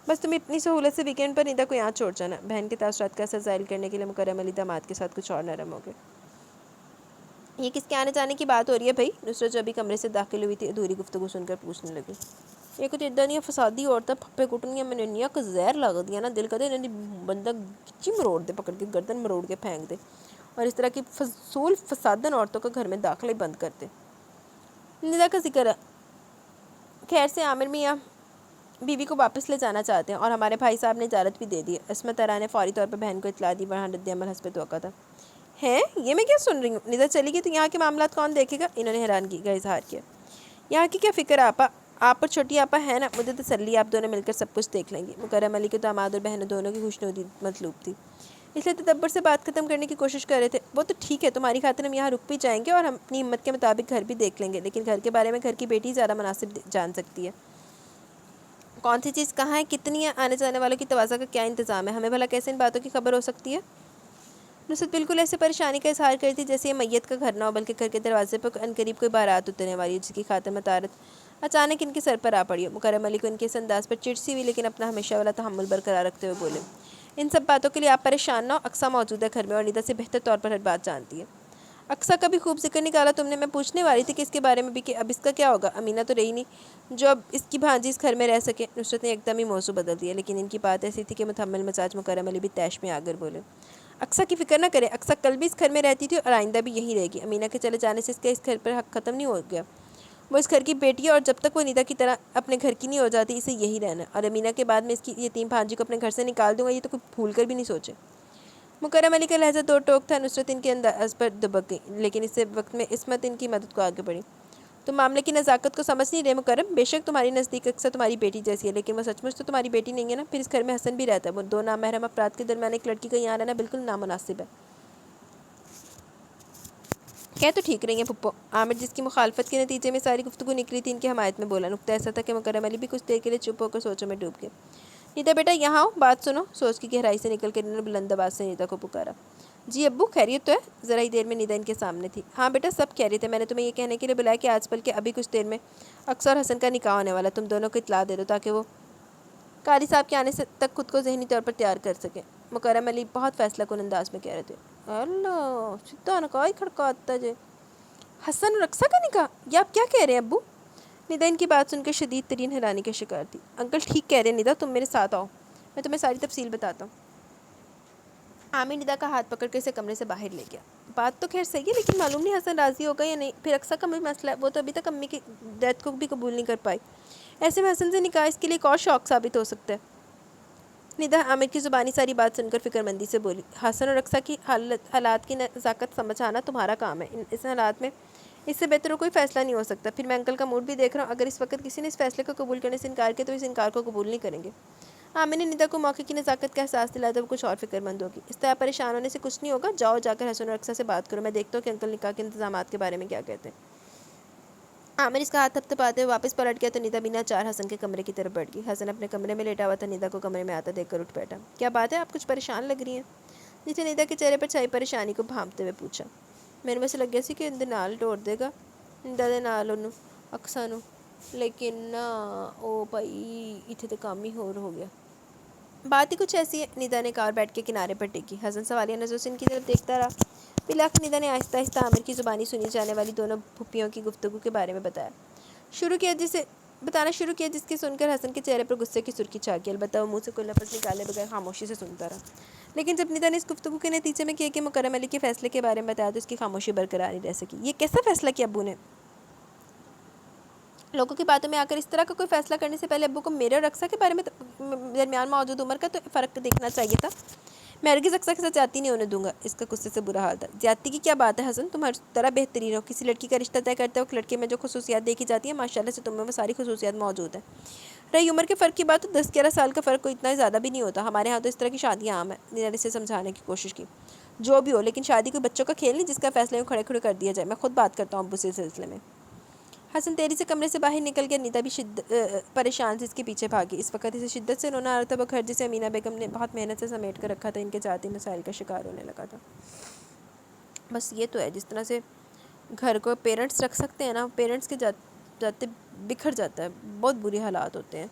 بس تم اتنی سہولت سے ویکینڈ پر ندا کو یہاں چھوڑ جانا۔ بہن کے تاثرات کا اثر ظاہر کرنے کے لیے مکرم علی داماد کے ساتھ کچھ اور نرم ہو گئے۔ یہ کس کے آنے جانے کی بات ہو رہی ہے بھائی؟ نصرت جو ابھی کمرے سے داخل ہوئی تھی ادھوری گفتگو سن کر پوچھنے لگی۔ یہ کچھ ادھر نہیں فسادی عورتیں پھپے کٹنیاں میں نے کا زہر لگا دیا نا، دل کرتے بندہ گچی مروڑ دے، پکڑ کے گردن مروڑ کے پھینک دے اور اس طرح کی فضول فسادن عورتوں کا گھر میں داخلے بند کر دے۔ ندا کا ذکر ہے، خیر سے عامر میاں بیوی کو واپس لے جانا چاہتے ہیں اور ہمارے بھائی صاحب نے اجازت بھی دے دی ہے۔ عصمت ارا نے فوری طور پر بہن کو اطلاع دی، وہاں رد عمل حسب توقع تھا۔ ہیں؟ یہ میں کیا سن رہی ہوں؟ ندا چلی گئی تو یہاں کے معاملات کون دیکھے گا؟ انہوں نے حیرانگی کا اظہار کیا۔ یہاں کی کیا فکر ہے آپا، آپ اور چھوٹی آپا ہے نا، مجھے تسلی، آپ دونوں مل کر سب کچھ دیکھ لیں گی۔ مکرم علی کو داماد اور بہنوں دونوں کی خوشنودی مطلوب تھی، اس لیے تدبر سے بات ختم کرنے کی کوشش کر رہے تھے۔ وہ تو ٹھیک ہے، تمہاری خاطر ہم یہاں رک بھی جائیں گے اور ہم اپنی ہمت کے مطابق گھر بھی دیکھ لیں گے، لیکن گھر کے بارے میں گھر کی بیٹی زیادہ مناسب جان سکتی ہے، کون سی چیز کہاں ہے، کتنی ہے، آنے جانے والوں کی توازہ کا کیا انتظام ہے، ہمیں بھلا کیسے ان باتوں کی خبر ہو سکتی ہے؟ نصرت بالکل ایسے پریشانی کا اظہار کرتی تھی جیسے یہ میت کا گھر نہ ہو، بلکہ گھر کے دروازے پر عنقریب کوئی بارات اترنے والی ہے، جس کی خاطر مطارد اچانک ان کے سر پر آ پڑی ہو۔ مکرم علی کو ان کے اس انداز پر چڑ سی ہوئی، لیکن اپنا ہمیشہ والا تحمل برقرار رکھتے ہوئے بولے، ان سب باتوں کے لیے آپ پریشان نہ ہو، اقصیٰ موجود ہے گھر میں اور ندا سے بہتر طور پر ہر بات جانتی ہے۔ اقصیٰ کا بھی خوب ذکر نکالا تم نے، میں پوچھنے والی تھی کہ اس کے بارے میں بھی کہ اب اس کا کیا ہوگا، امینہ تو رہی نہیں جو اب اس کی بھانجی اس گھر میں رہ سکے۔ نصرت نے ایک دم ہی موضوع بدل دیا، لیکن ان کی بات ایسی تھی کہ متحمل مزاج مکرم علی بھی طیش میں آ کر بولے، اقصیٰ کی فکر نہ کریں، اقصیٰ کل بھی اس گھر میں رہتی تھی اور آئندہ بھی یہیں رہے گی۔ امینہ کے چلے جانے سے اس کا اس گھر پر حق ختم نہیں ہو گیا، وہ اس گھر کی بیٹی ہے اور جب تک وہ ندا کی طرح اپنے گھر کی نہیں ہو جاتی اسے یہی رہنا ہے، اور امینہ کے بعد میں اس کی یتیم بھانجی کو اپنے گھر سے نکال دوں گا، یہ تو کوئی بھول کر بھی نہیں سوچے۔ مکرم علی کا لہجہ دو ٹوک تھا۔ نصرت ان کے انداز پر دبک گئی، لیکن اس وقت میں عصمت ان کی مدد کو آگے بڑھی۔ تم معاملے کی نزاکت کو سمجھ نہیں رہے مکرم، بے شک تمہاری نزدیک اقصیٰ تمہاری بیٹی جیسی ہے، لیکن وہ سچ مچ تو تمہاری بیٹی نہیں ہے نا، پھر اس گھر میں حسن بھی رہتا ہے، وہ 2 نامحرم افراد کے درمیان ایک لڑکی کا یہاں رہنا بالکل نامناسب ہے۔ کہہ تو ٹھیک رہی ہیں پھپھو، عامر جس کی مخالفت کے نتیجے میں ساری گفتگو نکلی تھی ان کی حمایت میں بولا۔ نقطہ ایسا تھا کہ مکرم علی بھی کچھ دیر کے لیے چپ ہو کر سوچوں میں ڈوب گئے۔ ندا بیٹا یہاں آؤ، بات سنو، سوچ کی گہرائی سے نکل کر انہوں نے بلند آواز سے ندا کو پکارا۔ جی ابو خیریت تو ہے؟ ذرا ہی دیر میں ندا ان کے سامنے تھی۔ ہاں بیٹا سب کہہ رہے تھے، میں نے تمہیں یہ کہنے کے لیے بلایا کہ آج بلکہ ابھی کچھ دیر میں اکثر حسن کا نکاح ہونے والا، تم دونوں کو اطلاع دے دو تاکہ وہ قاری صاحب کے آنے سے تک خود کو ذہنی طور پر تیار کر سکیں۔ مکرم علی بہت فیصلہ کن انداز میں کہہ رہے تھے۔ اللہ سیدھا نکاح ہی کھڑکاتا جے، حسن اور رقصہ کا نکاح؟ یہ آپ کیا کہہ رہے ہیں ابو؟ ندا ان کی بات سن کر شدید ترین حیرانی کا شکار تھی۔ انکل ٹھیک کہہ رہے ہیں ندا، تم میرے ساتھ آؤ، میں تمہیں ساری تفصیل بتاتا ہوں۔ عامر ندا کا ہاتھ پکڑ کے اسے کمرے سے باہر لے گیا۔ بات تو خیر صحیح ہے، لیکن معلوم نہیں حسن راضی ہوگا یا نہیں، پھر اکثر کا بھی مسئلہ ہے، وہ تو ابھی تک امی کی ڈیتھ کو بھی قبول نہیں کر پائی، ایسے میں حسن سے نکاح اس کے لیے ایک اور شوق ثابت ہو سکتا ہے۔ ندا عامر کی زبانی ساری بات سن کر فکر مندی سے بولی، حسن اور رقصہ کی حالات کی نزاکت سمجھانا تمہارا کام ہے، اس حالات میں اس سے بہتر کوئی فیصلہ نہیں ہو سکتا۔ پھر میں انکل کا موڈ بھی دیکھ رہا ہوں، اگر اس وقت کسی نے اس فیصلے کو قبول کرنے سے انکار کیا تو اس انکار کو قبول نہیں کریں گے۔ عامر نے ندا کو موقع کی نزاکت کا احساس دلایا تو وہ کچھ اور فکر مند ہوگی۔ اس طرح پریشان ہونے سے کچھ نہیں ہوگا، جاؤ جا کر حسن اور رقصہ سے بات کرو، میں دیکھتا ہوں کہ انکل نکاح کے انتظامات کے بارے میں کیا کہتے ہیں۔ عامر اس کا ہاتھ تھپتھپاتے ہوئے واپس پلٹ گیا تو ندا بنا چار حسن کے کمرے کی طرف بڑھ گئی۔ حسن اپنے کمرے میں لیٹا ہوا تھا، ندا کو کمرے میں آتا دیکھ کر اٹھ بیٹھا۔ کیا بات ہے، آپ کچھ پریشان لگ رہی ہیں؟ جسے ندا کے چہرے پر چھائی پریشانی کو بھانپتے ہوئے پوچھا۔ میرے میں سے لگ گیا سی کہ اندر نال ٹوڑ دے گا ندا دے نال انہوں اکثر نو، لیکن نا او بھائی اتنے تو کام ہی ہو گیا۔ بات ہی کچھ ایسی ہے، ندا نے کہا اور بیٹھ کے کنارے پر ٹکی۔ حسن سوالیہ نظروں سے ان کی طرف دیکھتا رہا۔ بالآخر ندا نے آہستہ آہستہ عامر کی زبانی سنی جانے والی دونوں پھوپھیوں کی گفتگو کے بارے میں بتانا شروع کیا جس کی سن کر حسن کے چہرے پر غصے کی سرخی چھا گئی، البتہ وہ منہ سے کوئی لفظ نکالے بغیر خاموشی سے سنتا رہا۔ لیکن جب ندا نے اس گفتگو کے نتیجے میں کہ مکرم علی کے فیصلے کے بارے میں بتایا تو اس کی خاموشی برقرار نہیں رہ سکی۔ یہ کیسا فیصلہ کیا ابو نے؟ لوگوں کی باتوں میں آ کر اس طرح کا کوئی فیصلہ کرنے سے پہلے ابو کو میرے اور رقصہ کے بارے میں درمیان موجود عمر کا تو فرق دیکھنا چاہیے تھا۔ میں ہرگز رقصہ کے ساتھ زیادتی نہیں ہونے دوں گا۔ اس کا غصے سے برا حال تھا۔ زیادتی کی کیا بات ہے حسن، تم ہر طرح بہترین ہو، کسی لڑکی کا رشتہ طے کرتے وقت لڑکے میں جو خصوصیات دیکھی جاتی ہیں ماشاءاللہ سے تم میں وہ ساری خصوصیات موجود ہیں۔ رہی عمر کے فرق کی بات تو 10-11 سال کا فرق کوئی اتنا زیادہ بھی نہیں ہوتا، ہمارے ہاں تو اس طرح کی شادیاں عام ہیں۔ ندا نے اسے سمجھانے کی کوشش کی۔ جو بھی ہو، لیکن شادی کوئی بچوں کا کھیل نہیں جس کا فیصلہ یوں کھڑے کھڑے کر دیا جائے، میں خود بات کرتا ہوں ابو سے اس سلسلے میں۔ حسن تیزی سے کمرے سے باہر نکل گیا۔ ندا بھی پریشان سے اس کے پیچھے بھاگی۔ اس وقت اسے شدت سے رونا آ رہا تھا، وہ گھر جسے امینہ بیگم نے بہت محنت سے سمیٹ کر رکھا تھا ان کے ذاتی مسائل کا شکار ہونے لگا تھا۔ بس یہ تو ہے، جس طرح سے گھر کو پیرنٹس رکھ سکتے ہیں نا، پیرنٹس کے جاتے بکھر جاتا ہے، بہت بری حالات ہوتے ہیں۔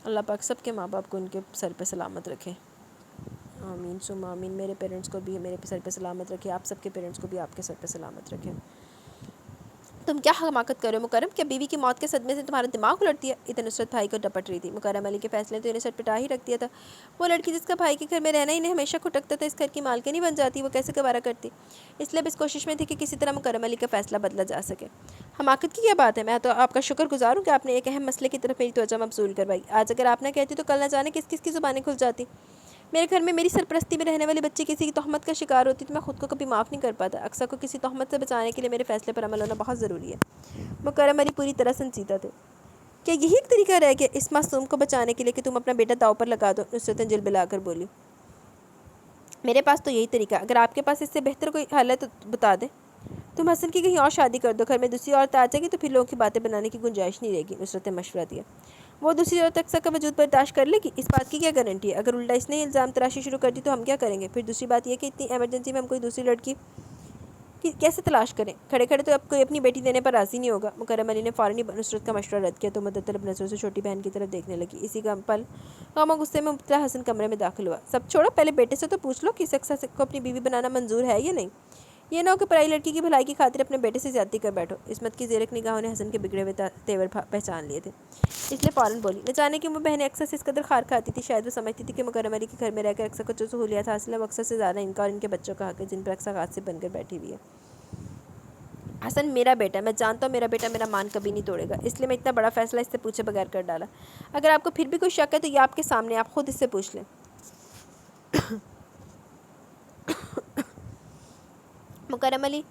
اللہ پاک سب کے ماں باپ کو ان کے سر پہ سلامت رکھے، آمین ثم آمین۔ میرے پیرنٹس کو بھی میرے سر پہ سلامت رکھے، آپ سب کے پیرنٹس کو بھی آپ کے سر پہ سلامت رکھے۔ تم کیا حماقت کر رہے ہو مکرم، کیا بیوی کی موت کے صدمے سے تمہارا دماغ الٹ دیا؟ اتنے نصرت بھائی کو ڈپٹ رہی تھی۔ مکرم علی کے فیصلے تو انہیں سٹ پٹا ہی رکھ دیا تھا۔ وہ لڑکی جس کا بھائی کے گھر میں رہنا انہیں ہمیشہ کھٹکتا تھا، اس گھر کی مالکن نہیں بن جاتی، وہ کیسے گوارا کرتی؟ اس لیے اب اس کوشش میں تھی کہ کسی طرح مکرم علی کا فیصلہ بدلا جا سکے۔ حماقت کی کیا بات ہے، میں تو آپ کا شکر گزار ہوں کہ آپ نے ایک اہم مسئلے کی طرف میری توجہ مبذول کروائی۔ آج اگر آپ نہ کہتی تو کل نہ جانے کس کس کی زبانیں کھل جاتی۔ میرے گھر میں میری سرپرستی میں رہنے والی بچی کسی کی تہمت کا شکار ہوتی تو میں خود کو کبھی معاف نہیں کر پاتا۔ اکثر کو کسی تہمت سے بچانے کے لیے میرے فیصلے پر عمل ہونا بہت ضروری ہے۔ مکرم علی پوری طرح سنجیدہ تھے۔ کیا یہی ایک طریقہ رہ گیا اس معصوم کو بچانے کے لیے کہ تم اپنا بیٹا داؤ پر لگا دو؟ نصرت جلبلا کر بولی۔ میرے پاس تو یہی طریقہ، اگر آپ کے پاس اس سے بہتر کوئی حل ہے تو بتا دیں۔ تم حسن کی کہیں اور شادی کر دو، گھر میں دوسری عورت آ جائے گی تو پھر لوگوں کی باتیں بنانے کی گنجائش نہیں رہے گی۔ نصرت نے مشورہ دیا۔ وہ دوسری عورت اکثر کا وجود برداشت کر لے گی، اس بات کی کیا گارنٹی ہے؟ اگر الٹا اس نے الزام تراشی شروع کر دی تو ہم کیا کریں گے؟ پھر دوسری بات یہ کہ اتنی ایمرجنسی میں ہم کوئی دوسری لڑکی کیسے تلاش کریں؟ کھڑے کھڑے تو اب کوئی اپنی بیٹی دینے پر راضی نہیں ہوگا۔ مکرم علی نے فوراً نصرت کا مشورہ رد کیا تو مدت طلب نظروں سے چھوٹی بہن کی طرف دیکھنے لگی۔ اسی غم و غصے میں مبتلا حسن کمرے میں داخل ہوا۔ سب چھوڑو، پہلے بیٹے سے تو پوچھ لو کہ اکثر کو اپنی بیوی بنانا منظور ہے یا نہیں۔ یہ نہ ہو کہ پرائی لڑکی کی بھلائی کی خاطر اپنے بیٹے سے زیادتی کر بیٹھو۔ عصمت کی زیرک نگاہوں نے حسن کے بگڑے ہوئے تیور پہچان لیے تھے، اس لیے فوراً بولی۔ نہ جانے کہ وہ بہنیں اکثر سے اس قدر خار کھاتی تھی، شاید وہ سمجھتی تھی کہ مکرم علی کے گھر میں رہ کر اکثر کو جو سہولیات حاصل ہے وہ اکثر سے زیادہ ان کا اور ان کے بچوں کا حق ہے جن پر اکثر ہاتھ سے بن کر بیٹھی ہوئی ہے۔ حسن میرا بیٹا ہے، میں جانتا ہوں میرا بیٹا میرا مان کبھی نہیں توڑے گا، اس لیے میں اتنا بڑا فیصلہ اس سے پوچھے بغیر کر ڈالا۔ اگر آپ کو پھر بھی کوئی شک ہے تو یہ آپ کے سامنے، آپ خود اس سے پوچھ لیں۔ مکرم علی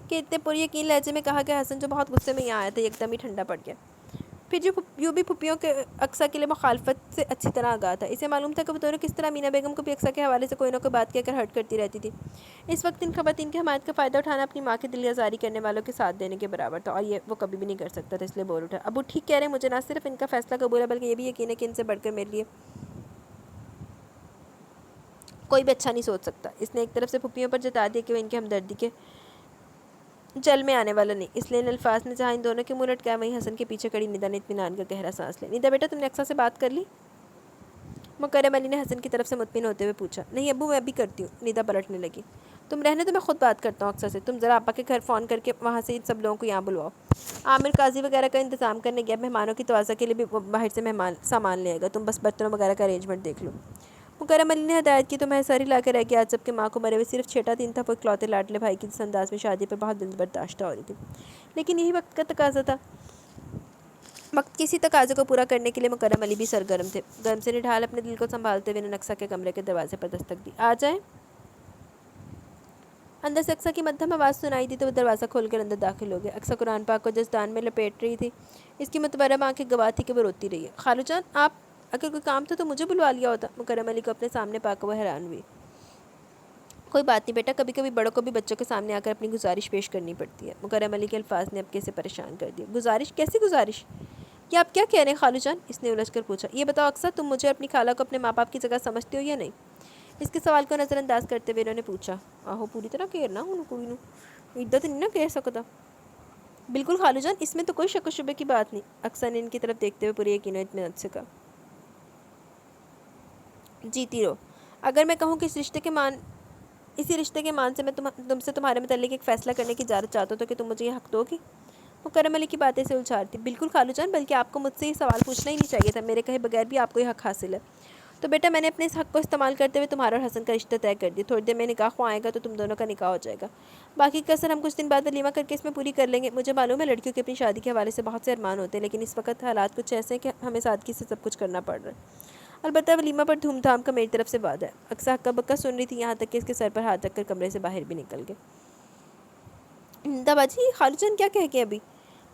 کے اتنے پر یقین لہجے میں کہا کہ حسن جو بہت غصے میں یہاں آیا تھا ایک دم ہی ٹھنڈا پڑ گیا۔ پھر جو یوں بھی پھپھیوں کے اقصیٰ کے لیے مخالفت سے اچھی طرح آگاہ تھا، اسے معلوم تھا کہ وہ دونوں کس طرح امینہ بیگم کو بھی اقصیٰ کے حوالے سے کوئی نہ کوئی بات کہہ کر ہرٹ کرتی رہتی تھی۔ اس وقت ان خواتین کی حمایت کا فائدہ اٹھانا اپنی ماں کی دل آزاری کرنے والوں کے ساتھ دینے کے برابر تھا، اور یہ وہ کبھی بھی نہیں کر سکتا تھا، اس لیے بول اٹھا۔ ابو ٹھیک کہہ رہے ہیں، مجھے نہ صرف ان کا فیصلہ قبول ہے بلکہ یہ بھی یقین ہے کہ ان سے بڑھ کر میرے لیے کوئی بھی اچھا نہیں سوچ سکتا۔ اس نے ایک طرف سے پھپھیوں پر جتا دیا کہ وہ ان کے ہمدردی کے جل میں آنے والا نہیں، اس لیے ان الفاظ نے جہاں ان دونوں کے منہ لٹکایا وہیں حسن کے پیچھے کھڑی ندا نے اطمینان کا گہرا سانس لیا۔ ندا بیٹا، تم نے اقصیٰ سے بات کر لی؟ مکرم علی نے حسن کی طرف سے مطمئن ہوتے ہوئے پوچھا۔ نہیں ابو، میں ابھی کرتی ہوں، ندا پلٹنے لگی۔ تم رہنے تو میں خود بات کرتا ہوں اقصیٰ سے، تم ذرا آپا کے گھر فون کر کے وہاں سے سب لوگوں کو یہاں بلواؤ۔ عامر قاضی وغیرہ کا انتظام کرنے گیا، مہمانوں کی توازہ کے لیے بھی باہر سے سامان لے گا، تم بس برتنوں وغیرہ کا ارینجمنٹ دیکھ لو۔ مکرم علی نے ہدایت کی تو میں ساری لا کر رہ گیا۔ آج جب کہ ماں کو مرے ہوئے صرف چھٹا دن تھا، وہ اکلوتے لاڈلے بھائی کی جس انداز میں شادی پر بہت دل برداشتہ ہو رہی تھی، لیکن یہی وقت کا تقاضا تھا۔ وقت کسی تقاضے کو پورا کرنے کے لیے مکرم علی بھی سرگرم تھے۔ گرم سے نڈھال اپنے دل کو سنبھالتے ہوئے انہوں نے اقصیٰ کے کمرے کے دروازے پر دستک دی۔ آ جائیں۔ اندر سے اقصیٰ کی مدھم آواز سنائی دی تو وہ دروازہ کھول کر اندر داخل ہو گیا۔ اقصیٰ قرآن پاک کو جزدان میں لپیٹ رہی تھی، اس کی متورم آنکھیں گواہ تھی کہ وہ روتی رہی ہے۔ خالو جان، آپ اگر کوئی کام تھا تو مجھے بلوا لیا ہوتا۔ مکرم علی کو اپنے سامنے پا کر وہ حیران ہوئی۔ کوئی بات نہیں بیٹا، کبھی کبھی بڑوں کو بھی بچوں کے سامنے آ کر اپنی گزارش پیش کرنی پڑتی ہے۔ مکرم علی کے الفاظ نے ابکے سے پریشان کر دیا۔ گزارش؟ کیسی گزارش؟ یہ آپ کیا کہہ رہے ہیں خالو جان؟ اس نے الجھ کر پوچھا۔ یہ بتاؤ اقصیٰ، تم مجھے اپنی خالہ کو اپنے ماں باپ کی جگہ سمجھتے ہو یا نہیں؟ اس کے سوال کو نظر انداز کرتے ہوئے انہوں نے پوچھا۔ آہو پوری طرح کہرنا ہوں کوئی نو ادھر تو نہیں نہ کہہ سکتا۔ بالکل خالو جان، اس میں تو کوئی شک و شبے کی بات نہیں، اقصیٰ نے ان کی طرف دیکھتے ہوئے پوری یقین و اطمینان سے کہا۔ جیتی رہو۔ اگر میں کہوں کہ اسی رشتے کے مان سے میں تم سے تمہارے متعلق ایک فیصلہ کرنے کی اجازت چاہتا ہوں تو کہ تم مجھے یہ حق دو گی؟ مکرم علی کی باتیں سے الجھا رہی تھی۔ بالکل خالو جان، بلکہ آپ کو مجھ سے یہ سوال پوچھنا ہی نہیں چاہیے تھا، میرے کہے بغیر بھی آپ کو یہ حق حاصل ہے۔ تو بیٹا، میں نے اپنے اس حق کو استعمال کرتے ہوئے تمہارا اور حسن کا رشتہ طے کر دیا۔ تھوڑی دیر میں نکاح خواہ آئے گا تو تم دونوں کا نکاح ہو جائے گا، باقی کسر ہم کچھ دن بعد ولیمہ کر کے اس میں پوری کر لیں گے۔ مجھے معلوم ہے لڑکیوں کے اپنی شادی کے حوالے سے بہت سے ارمان ہوتے ہیں، لیکن اس وقت حالات کچھ ایسے ہیں کہ ہمیں سادگی سے سب کچھ کرنا پڑ رہا ہے۔ البتہ ولیمہ پر دھوم دھام کا میری طرف سے وعدہ ہے۔ اقصیٰ ہکا بکا سن رہی تھی، یہاں تک کہ اس کے سر پر ہاتھ رکھ کر کمرے سے باہر بھی نکل گئے۔ ندا باجی، خالو جان کیا کہہ گئے ابھی؟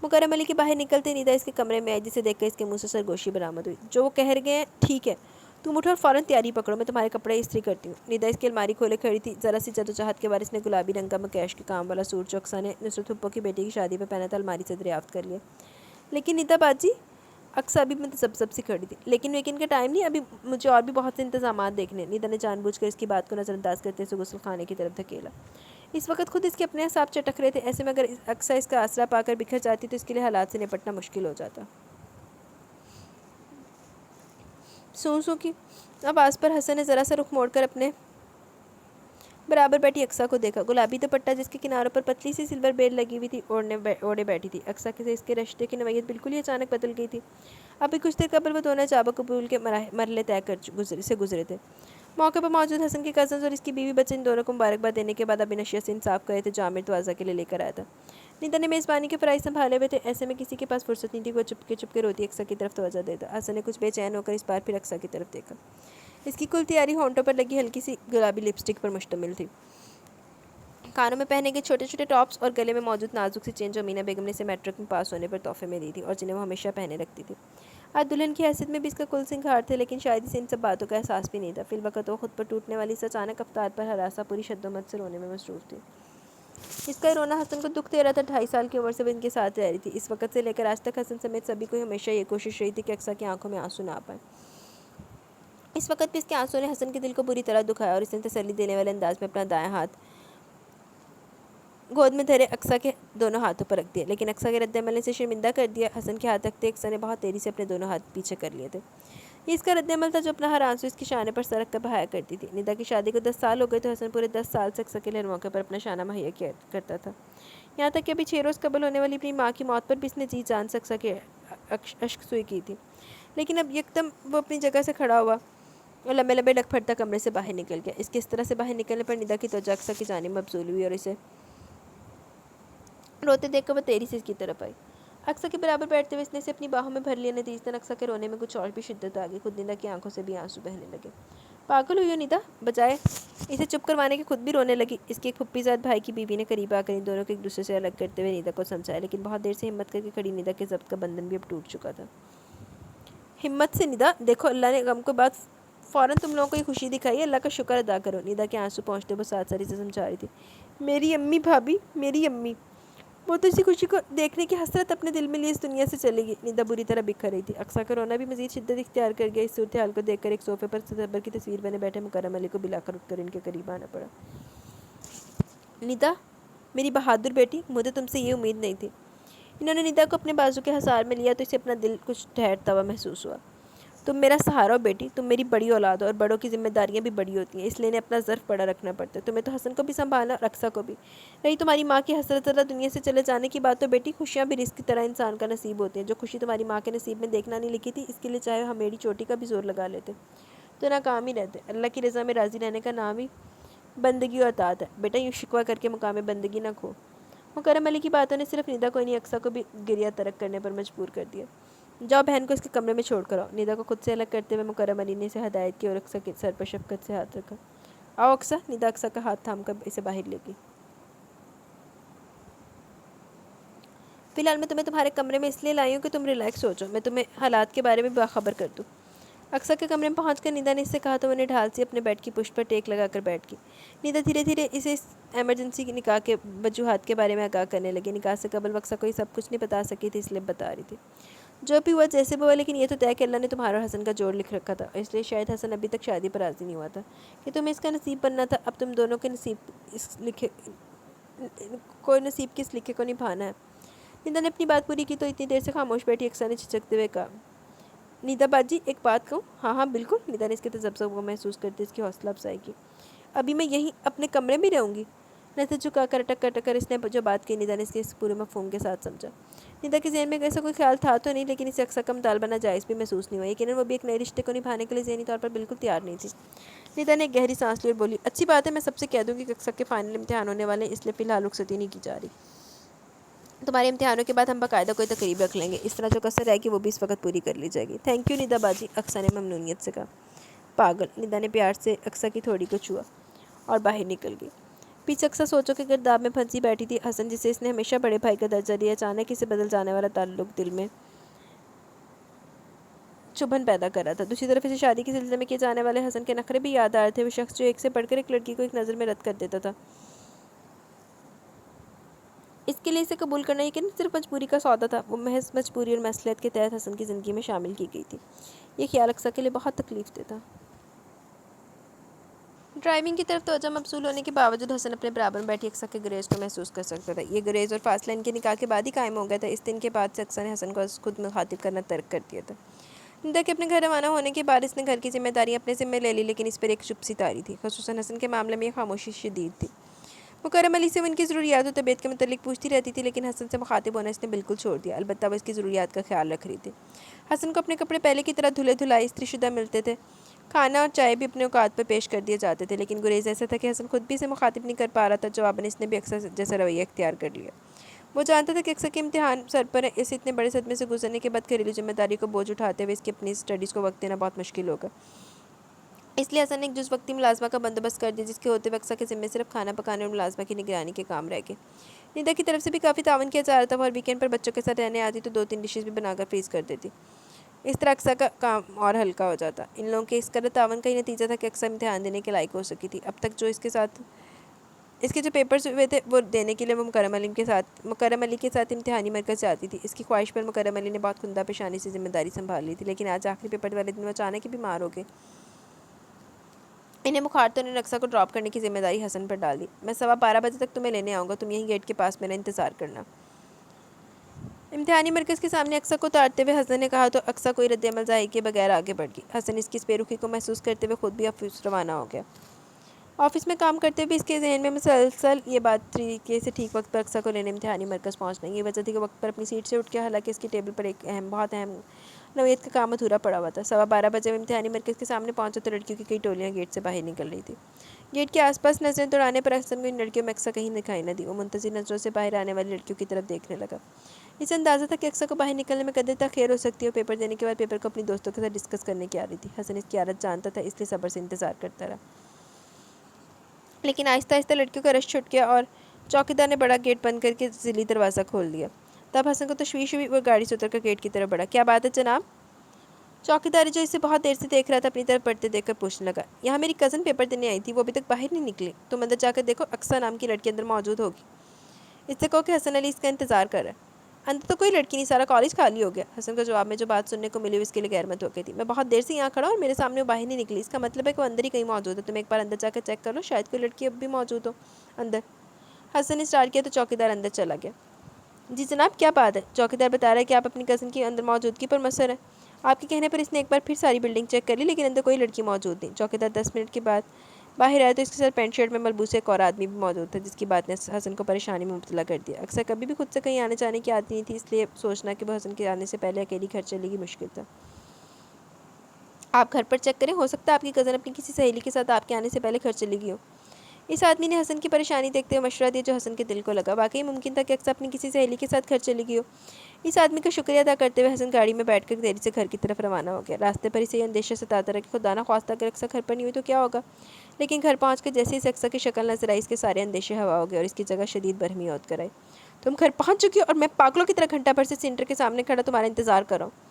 مکرم علی کے باہر نکلتے ندا اس کے کمرے میں آئی، جسے دیکھ کر اس کے منہ سے سرگوشی برآمد ہوئی۔ جو وہ کہہ گئے ہیں ٹھیک ہے، تم اٹھو اور فوراً تیاری پکڑو، میں تمہارے کپڑے استری کرتی ہوں۔ ندا اس کی الماری کھولے کھڑی تھی۔ ذرا سی جدوجہد کے بعد اس نے گلابی رنگ کا مکیش کے کام والا سوٹ جو اقصیٰ نے نصرت پھپھو کی بیٹی کی شادی پہ پہنا تھا الماری سے دریافت کر لیا۔ لیکن ندا باجی، اقصیٰ ابھی متذبذب سی کھڑی تھی۔ لیکن ویکینڈ کا ٹائم نہیں، ابھی مجھے اور بھی بہت سے انتظامات دیکھنے۔ ندا نے جان بوجھ کر اس کی بات کو نظر انداز کرتے اسے غسل خانے کی طرف دھکیلا۔ اس وقت خود اس کے اپنے اعصاب چٹک رہے تھے، ایسے میں اگر اقصیٰ اس کا آسرا پا کر بکھر جاتی تو اس کے لیے حالات سے نپٹنا مشکل ہو جاتا۔ سو کی آواز پر حسن نے ذرا سا رخ موڑ کر اپنے برابر بیٹھی اقصیٰ کو دیکھا۔ گلابی دوپٹہ جس کے کناروں پر پتلی سی سلور بیل لگی ہوئی تھی اوڑھے بیٹھی تھی۔ اقصیٰ سے اس کے رشتے کی نوعیت بالکل ہی اچانک بدل گئی تھی۔ ابھی کچھ دیر قبل وہ دونوں جابہ قبول کے مرحلے طے سے گزرے تھے۔ موقع پر موجود حسن کے کزنز اور اس کی بیوی بچے ان دونوں کو مبارکباد دینے کے بعد ابھی نشیہ سے انصاف کرے تھے جو عامر توازہ کے لیے لے کر آیا تھا۔ ندا نے میزبانی کے فرائض سنبھالے ہوئے تھے، ایسے میں کسی کے پاس فرصت نہیں تھی کہ وہ چپکے روتی اقصیٰ کی طرف توجہ دیتا۔ حسن نے کچھ بے چین ہو کر اس بار پھر اقصیٰ کی طرف دیکھا۔ اس کی کل تیاری ہونٹوں پر لگی ہلکی سی گلابی لپسٹک پر مشتمل تھی۔ کانوں میں پہنے گئے چھوٹے چھوٹے ٹاپس اور گلے میں موجود نازک سی چین جو امینا بیگم نے اسے میٹرک میں پاس ہونے پر تحفے میں دی تھی اور جنہیں وہ ہمیشہ پہنے رکھتی تھی۔ آج دلہن کی حیثیت میں بھی اس کا کل سنگھار تھے، لیکن شاید اسے ان سب باتوں کا احساس بھی نہیں تھا۔ فی الوقت وہ خود پر ٹوٹنے والی اس اچانک افطار پر ہراساں پوری شد و مت سے رونے میں مصروف تھی۔ اس کا رونا حسن کو دکھ دے رہا تھا۔ 2.5 سال کی عمر سے وہ ان کے ساتھ رہ رہی تھی۔ اس وقت سے لے کر آج تک حسن سمیت سبھی کو ہمیشہ یہ کوشش رہی تھی کہ اقصیٰ کی آنکھوں میں آنسو نہ آ پائیں۔ اس وقت بھی اس کے آنسو نے حسن کے دل کو بری طرح دکھایا اور اس نے تسلی دینے والے انداز میں اپنا دائیں ہاتھ گود میں دھرے اقصیٰ کے دونوں ہاتھوں پر رکھ دیا، لیکن اقصیٰ کے رد عمل نے اسے شرمندہ کر دیا۔ حسن کے ہاتھ رکھتے اقصیٰ نے بہت تیزی سے اپنے دونوں ہاتھ پیچھے کر لیے تھے۔ یہ اس کا رد عمل تھا جو اپنا ہر آنسو اس کی شانے پر سرک کر بہایا کرتی تھی۔ ندا کی شادی کو 10 سال ہو گئے تو حسن پورے 10 سال سے اقصیٰ کے لیے ہر موقع پر اپنا شانہ مہیا کیا کرتا تھا، یہاں تک کہ ابھی 6 روز قبل ہونے والی اپنی ماں کی موت پر بھی اس نے جی جان سے اقصیٰ کی اشک سوئی کی تھی۔ لیکن اب یکدم وہ اپنی جگہ سے کھڑا ہوا اور لمبے لمبے ڈگ پھٹتا کمرے سے باہر نکل گیا۔ اس کے اس طرح سے باہر نکلنے پر ندا کی توجہ اقصیٰ کی جانب مبذول ہوئی اور اسے روتے دیکھ کر وہ تیزی سے اس کی طرف آئی۔ اقصیٰ کے برابر بیٹھتے ہوئے اس نے اسے اپنی باہوں میں بھر لیا۔ نتیجتاً اقصیٰ کے رونے میں کچھ اور بھی شدت آ گئی، خود ندا کی آنکھوں سے بھی آنسو بہنے لگے۔ پاگل ہوئی ہو ندا؟ بجائے اسے چپ کروانے کے خود بھی رونے لگی۔ اس کے ایک پھپھی زاد بھائی کی بیوی نے قریب آ کر ان دونوں کو ایک دوسرے سے الگ کرتے ہوئے ندا کو سمجھایا، لیکن بہت دیر سے ہمت کر کے کھڑی ندا کے ضبط کا بندھن بھی اب ٹوٹ چکا تھا۔ ہمت سے ندا، دیکھو اللہ نے غم کو بعد فوراً تم لوگوں کو یہ خوشی دکھائی ہے، اللہ کا شکر ادا کرو۔ ندا کے آنسو پہنچتے وہ ساتھ ساتھ اسے سمجھا رہی تھی۔ میری امی بھابھی، میری امی۔ وہ تو اسی خوشی کو دیکھنے کی حسرت اپنے دل میں لیے اس دنیا سے چلے گی۔ ندا بری طرح بکھر رہی تھی۔ اقصیٰ کا رونا بھی مزید شدت اختیار کر گیا۔ اس صورتحال کو دیکھ کر ایک صوفے پر تصور کی تصویر بنے بیٹھے مکرم علی کو بلا کر اٹھ کر ان کے قریب آنا پڑا۔ ندا میری بہادر بیٹی، مجھے تم سے یہ امید نہیں تھی۔ انہوں نے ندا کو اپنے بازو کے حصار میں لیا تو اسے اپنا دل کچھ ٹھہرتا ہوا محسوس ہوا۔ تم میرا سہارا ہو بیٹی، تم میری بڑی اولاد ہو، اور بڑوں کی ذمہ داریاں بھی بڑی ہوتی ہیں، اس لیے انہیں اپنا ظرف بڑا رکھنا پڑتا ہے۔ تمہیں تو حسن کو بھی سنبھالنا اور اقصیٰ کو بھی۔ رہی تمہاری ماں کی حسرت زدہ دنیا سے چلے جانے کی بات، تو بیٹی خوشیاں بھی رزق کی طرح انسان کا نصیب ہوتی ہیں۔ جو خوشی تمہاری ماں کے نصیب میں دیکھنا نہیں لکھی تھی، اس کے لیے چاہے ہم میری چوٹی کا بھی زور لگا لیتے تو ناکام ہی رہتے۔ اللہ کی رضا میں راضی رہنے کا نام ہی بندگی و اطاعت ہے۔ بیٹا یوں شکوہ کر کے مقام بندگی نہ کھو۔ مکرم علی کی باتوں نے صرف ندا کو نہیں اقصیٰ کو بھی گریہ ترک کرنے پر مجبور کر دیا۔ جاؤ بہن کو اس کے کمرے میں چھوڑ کر آؤ۔ ندا کو خود سے الگ کرتے ہوئے مکرم علی نے اسے ہدایت کی اور اقصیٰ کے سر پر شفقت سے ہاتھ رکھا۔ آؤ اقصیٰ۔ ندا اقصیٰ کا ہاتھ تھام کر اسے باہر لے گئی۔ فی الحال میں تمہیں تمہارے کمرے میں اس لیے لائی ہوں کہ تم ریلیکس ہو جاؤ، میں تمہیں حالات کے بارے میں باخبر کر دوں۔ اقصیٰ کے کمرے میں پہنچ کر ندا نے اس سے کہا تو وہ نے ڈھال سے اپنے بیڈ کی پشت پر ٹیک لگا کر بیٹھ گئی۔ ندا دھیرے دھیرے اسے اس ایمرجنسی کی نکاح کے وجوہات کے بارے میں آگاہ کرنے لگی۔ نکاح سے قبل اقصیٰ کو یہ سب کچھ نہیں بتا سکی تھی، اس لیے بتا رہی تھی۔ جو بھی ہوا جیسے بھی ہوا، لیکن یہ تو طے کہ اللہ نے تمہارا اور حسن کا جوڑ لکھ رکھا تھا، اور اس لیے شاید حسن ابھی تک شادی پر راضی نہیں ہوا تھا کہ تمہیں اس کا نصیب بننا تھا۔ اب تم دونوں کے نصیب اس لکھے کوئی نصیب کے اس لکھے کو نبھانا ہے۔ ندا نے اپنی بات پوری کی تو اتنی دیر سے خاموش بیٹھی اقصیٰ نے جھجکتے ہوئے کہا، ندا باجی ایک بات کہوں؟ ہاں ہاں بالکل۔ ندا نے اس کے تذبذب کو محسوس کرتے اس کی حوصلہ افزائی کی۔ ابھی میں یہیں اپنے کمرے میں رہوں گی؟ نظر جھکا کر اٹک کر اس نے جو بات کی ندا نے اس کے اس پورے مفہوم کے ساتھ سمجھا۔ ندا کے ذہن میں ایسا کوئی خیال تھا تو نہیں، لیکن اسے اقصیٰ کا مطالبہ ناجائز بھی محسوس نہیں ہوا۔ یقیناً وہ بھی ایک نئے رشتے کو نبھانے کے لیے ذہنی طور پر بالکل تیار نہیں تھی۔ ندا نے ایک گہری سانس لی اور بولی، اچھی بات ہے، میں سب سے کہہ دوں گی کہ اقصیٰ کے فائنل امتحان ہونے والے ہیں، اس لیے فی الحال رخصتی نہیں کی جا رہی۔ تمہارے امتحانوں کے بعد ہم باقاعدہ کوئی تقریب رکھ لیں گے، اس طرح جو کسر رہے گی وہ بھی اس وقت پوری کر لی جائے گی۔ تھینک یو ندا باجی، اقصیٰ نے ممنونیت سے کہا۔ پاگل، ندا نے پیار سے اقصیٰ کی تھوڑی کو چھوا اور باہر نکل گئی۔ پیچھے اقصیٰ سوچوں کے گرداب میں پھنسی بیٹھی تھی۔ حسن جسے اس نے ہمیشہ بڑے بھائی کا درجہ دیا، اچانک اسے بدل جانے والا تعلق دل میں چبھن پیدا کر رہا تھا۔ دوسری طرف اسے شادی کے سلسلے میں کیے جانے والے حسن کے نخرے بھی یاد آ رہے تھے۔ وہ شخص جو ایک سے بڑھ کر ایک لڑکی کو ایک نظر میں رد کر دیتا تھا، اس کے لیے اسے قبول کرنا یقیناً صرف مجبوری کا سودا تھا۔ وہ محض مجبوری اور مصلحت کے تحت حسن کی زندگی میں شامل کی گئی تھی۔ یہ خیال اقصیٰ کے لیے بہت تکلیف دہ تھا۔ ڈرائیونگ کی طرف توجہ مبذول ہونے کے باوجود حسن اپنے برابر میں بیٹھی اقصیٰ کے گریز کو محسوس کر سکتا تھا۔ یہ گریز اور فاصلہ ان کے نکاح کے بعد ہی قائم ہو گیا تھا۔ اس دن کے بعد سے اقصیٰ نے حسن کو خود مخاطب کرنا ترک کر دیا تھا۔ ندا کے اپنے گھر روانہ ہونے کے بعد اس نے گھر کی ذمہ داریاں اپنے ذمہ لے لی، لیکن اس پر ایک چپ سی طاری تھی۔ خصوصاً حسن کے معاملے میں یہ خاموشی شدید تھی۔ مکرم علی سے وہ ان کی ضروریات و طبیعت کے متعلق پوچھتی رہتی تھی، لیکن حسن سے مخاطب ہونا اس نے بالکل چھوڑ دیا۔ البتہ وہ اس کی ضروریات کا خیال رکھ رہی تھی۔ حسن کو اپنے کپڑے پہلے کی طرح دھلے دھلائے استری شدہ ملتے تھے، کھانا اور چائے بھی اپنے اوقات پر پیش کر دیے جاتے تھے، لیکن گریز ایسا تھا کہ حسن خود بھی اسے مخاطب نہیں کر پا رہا تھا۔ جواباً اس نے بھی اقصیٰ جیسا رویہ اختیار کر لیا۔ وہ جانتا تھا کہ اقصیٰ کے امتحان سر پر ہیں، اس اتنے بڑے صدمے سے گزرنے کے بعد گھریلو ذمہ داری کو بوجھ اٹھاتے ہوئے اس کی اپنی اسٹڈیز کو وقت دینا بہت مشکل ہوگا۔ اس لیے حسن نے ایک جز وقتی ملازمہ کا بندوبست کر دیا، جس کے ہوتے ہوئے اقصیٰ کے ذمے صرف کھانا پکانے اور ملازمہ کی نگرانی کے کام رہ گئے۔ ندا کی طرف سے بھی کافی تعاون کیا جا رہا تھا۔ وہ ہر ویکینڈ پر بچوں کے ساتھ رہنے آتی تو 2-3 ڈشز بھی بنا کر فریز کر دیتی۔ اس طرح اقصیٰ کا کام اور ہلکا ہو جاتا۔ ان لوگوں کے اس قدر تعاون کا ہی نتیجہ تھا کہ اقصیٰ امتحان دینے کے لائق ہو سکی تھی۔ اب تک جو اس کے جو پیپرز ہوئے تھے وہ دینے کے لیے وہ مکرم علی کے ساتھ امتحانی مرکز جاتی تھی۔ اس کی خواہش پر مکرم علی نے بہت خندہ پیشانی سے ذمہ داری سنبھال لی تھی، لیکن آج آخری پیپر والے دن وہ اچانک ہی بیمار ہو گئے۔ انہیں بخار تھا، انہوں نے اقصیٰ کو ڈراپ کرنے کی ذمہ داری حسن پر ڈال دی۔ میں 12:15 بجے تک تمہیں لینے آؤں گا، تم یہیں گیٹ کے پاس میرا انتظار کرنا۔ امتحانی مرکز کے سامنے اقصیٰ کو اتارتے ہوئے حسن نے کہا تو اقصیٰ کوئی رد عمل ظاہر کیے بغیر آگے بڑھ گئی۔ حسن اس کی اس بے رخی کو محسوس کرتے ہوئے خود بھی آفس روانہ ہو گیا۔ آفس میں کام کرتے ہوئے اس کے ذہن میں مسلسل یہ بات تھی کہ اسے ٹھیک وقت پر اقصیٰ کو لینے امتحانی مرکز پہنچنا۔ یہ وجہ تھی کہ وقت پر اپنی سیٹ سے اٹھ کے، حالانکہ اس کی ٹیبل پر ایک بہت اہم نوعیت کا کام ادھورا پڑا ہوا تھا۔ 12:15 بجے وہ امتحانی مرکز کے سامنے پہنچا تو لڑکیوں کی کئی ٹولیاں گیٹ سے باہر نکل رہی تھی۔ گیٹ کے آس پاس نظریں دوڑانے پر حسن کو ان لڑکیوں میں اقصیٰ کہیں دکھائی نہ دی۔ وہ منتظر نظروں سے باہر آنے والی لڑکیوں کی طرف دیکھنے لگا۔ اسے اندازہ تھا کہ اقصیٰ کو باہر نکلنے میں قدر تاخیر ہو سکتی ہے۔ وہ پیپر دینے کے بعد پیپر کو اپنی دوستوں کے ساتھ ڈسکس کرنے کی آ رہی تھی۔ حسن اس کی عادت جانتا تھا، اس لیے صبر سے انتظار کرتا رہا، لیکن آہستہ آہستہ لڑکیوں کا رش چھٹ گیا اور چوکیدار نے بڑا گیٹ بند کر کے ضلعی دروازہ کھول دیا۔ تب حسن کو تشویش ہوئی، وہ گاڑی سے اتر کر گیٹ کی طرف بڑھا۔ کیا بات ہے جناب؟ چوکیدار جو اسے بہت دیر سے دیکھ رہا تھا اپنی طرف بڑھتے دیکھ کر پوچھنے لگا۔ یہاں میری کزن پیپر دینے آئی تھی، وہ ابھی تک باہر نہیں نکلی، تم اندر جا کر دیکھو، اقصیٰ نام کی لڑکی اندر موجود ہوگی۔ اس سے کہو کہ حسن علی اس کا انتظار کر رہا ہے۔ اندر تو کوئی لڑکی نہیں، سارا کالج خالی ہو گیا۔ حسن کو جواب میں جو بات سننے کو ملی اس کے لیے غیر مت ہو گئی تھی۔ میں بہت دیر سے یہاں کھڑا ہوں اور میرے سامنے وہ باہر نہیں نکلی، اس کا مطلب ہے کہ وہ اندر ہی کہیں موجود ہے۔ تم ایک بار اندر جا کر چیک کر لو، شاید کوئی لڑکی اب بھی موجود ہو اندر۔ حسن نے اسٹارٹ کیا تو چوکیدار اندر چلا گیا۔ جی جناب، کیا بات ہے؟ چوکیدار بتا رہا ہے کہ آپ اپنی کزن کی اندر موجودگی پر مصر ہیں۔ آپ کے کہنے پر اس نے ایک بار پھر ساری بلڈنگ چیک کر لی لیکن اندر کوئی لڑکی موجود نہیں۔ چوکیدار 10 منٹ کے بعد باہر آیا تو اس کے ساتھ پینٹ شرٹ میں ملبوس ایک اور آدمی بھی موجود تھا، جس کی بات نے حسن کو پریشانی میں مبتلا کر دیا۔ اکثر کبھی بھی خود سے کہیں آنے جانے کی عادت نہیں تھی، اس لیے سوچنا کہ وہ حسن کے آنے سے پہلے اکیلی گھر چلے گی مشکل تھا۔ آپ گھر پر چیک کریں، ہو سکتا ہے آپ کی کزن اپنی کسی سہیلی کے ساتھ آپ کے آنے سے پہلے گھر چلی گئی ہو۔ اس آدمی نے حسن کی پریشانی دیکھتے ہوئے مشورہ دیا جو حسن کے دل کو لگا۔ واقعی ممکن تھا کہ اکثر اپنی کسی سہیلی کے ساتھ گھر چلی گئی ہو۔ اس آدمی کا شکریہ ادا کرتے ہوئے حسن گاڑی میں بیٹھ کر تیزی سے گھر کی طرف روانہ ہو گیا۔ راستے پر اسے یہ اندیشہ ستاتا رہا کہ خدا نہ خواستہ اگر اکثر گھر پر نہیں ہوئی تو کیا ہوگا، لیکن گھر پہنچ کر جیسے ہی اکثر کی شکل نظر آئی اس کے سارے اندیشے ہوا ہو گئے اور اس کی جگہ شدید برہمی عود کر آئی۔ تم گھر پہنچ چکی ہو اور میں پاگلوں کی طرح گھنٹہ بھر سے سینٹر کے سامنے کھڑا تمہارا انتظار کر رہا ہوں۔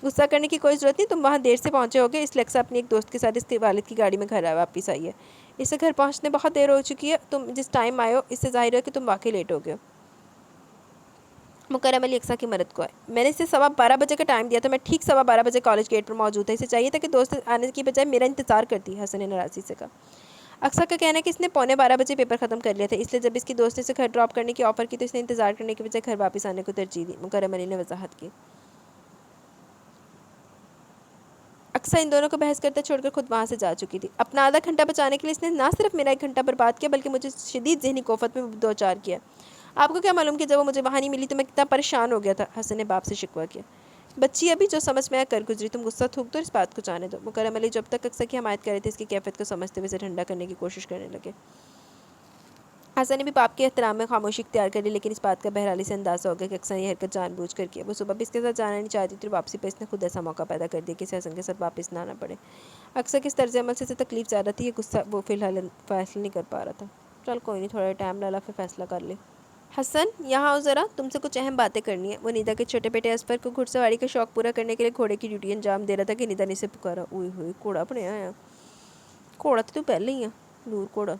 غصہ کرنے کی کوئی ضرورت نہیں، تم وہاں دیر سے پہنچے ہوگے، اس لیے اکثر اپنی ایک دوست کے ساتھ اس کے والد کی گاڑی میں گھر واپس آئی ہے۔ اس سے گھر پہنچنے بہت دیر ہو چکی ہے، تم جس ٹائم آئے ہو اس سے ظاہر ہے کہ تم واقعی لیٹ ہو گئے ہو۔ مکرم علی اقصیٰ کی مدد کو آئے۔ میں نے اسے 12:15 بجے کا ٹائم دیا تھا، میں ٹھیک 12:15 بجے کالج گیٹ پر موجود تھا، اسے چاہیے تھا کہ دوست آنے کی بجائے میرا انتظار کرتی، حسن نے ناراضی سے کہا۔ اقصیٰ کا کہنا ہے کہ اس نے 12:15 بجے پیپر ختم کر لیا تھا، اس لیے جب اس کی دوست نے اسے گھر ڈراپ کرنے کی آفر کی تو اس نے انتظار کرنے کی بجائے گھر واپس آنے کو ترجیح دی، مکرم علی نے وضاحت کی۔ اقصیٰ ان دونوں کو بحث کرتے چھوڑ کر خود وہاں سے جا چکی تھی۔ اپنا آدھا گھنٹہ بچانے کے لیے اس نے نہ صرف میرا 1 گھنٹہ برباد کیا بلکہ مجھے شدید ذہنی کوفت میں دوچار کیا۔ آپ کو کیا معلوم کہ جب وہ مجھے وہاں نہیں ملی تو میں کتنا پریشان ہو گیا تھا، حسن نے باپ سے شکوہ کیا۔ بچی ابھی جو سمجھ میں آیا کر گزری، تم غصہ تھوک دو اور اس بات کو جانے دو۔ مکرم علی جب تک اقصیٰ کی حمایت کر رہے تھے اس کی کیفیت کو سمجھتے ہوئے اسے ٹھنڈا کرنے کی کوشش کرنے لگے۔ حسن نے بھی باپ کے احترام میں خاموشی اختیار کر لی لیکن اس بات کا بہرحال اسے اندازہ ہو گیا کہ اقصیٰ نے یہ حرکت جان بوجھ کر کیا۔ وہ صبح بھی اس کے ساتھ جانا نہیں چاہتی تھی اور واپسی پر اس نے خود ایسا موقع پیدا کر دیا کہ اسے حسن کے ساتھ واپس نہ آنا پڑے۔ اقصیٰ کے اس طرز عمل سے اسے تکلیف زیادہ تھی، یہ غصہ وہ فی الحال فیصلہ نہیں کر پا رہا تھا۔ چل کوئی نہیں، تھوڑا ٹائم لالا پھر فیصلہ کر لے۔ حسن یہاں آؤ ذرا، تم سے کچھ اہم باتیں کرنی ہے۔ وہ نیدا کے چھوٹے بیٹے اصفر کو گھڑ سواری کا شوق پورا کرنے کے لیے گھوڑے کی ڈیوٹی انجام دے رہا تھا کہ نیدا نے اسے پکارا۔ اوئے ہوئے، گھوڑا بنیا ہے، گھوڑا تو پہلے ہی ہے، دور گھوڑا۔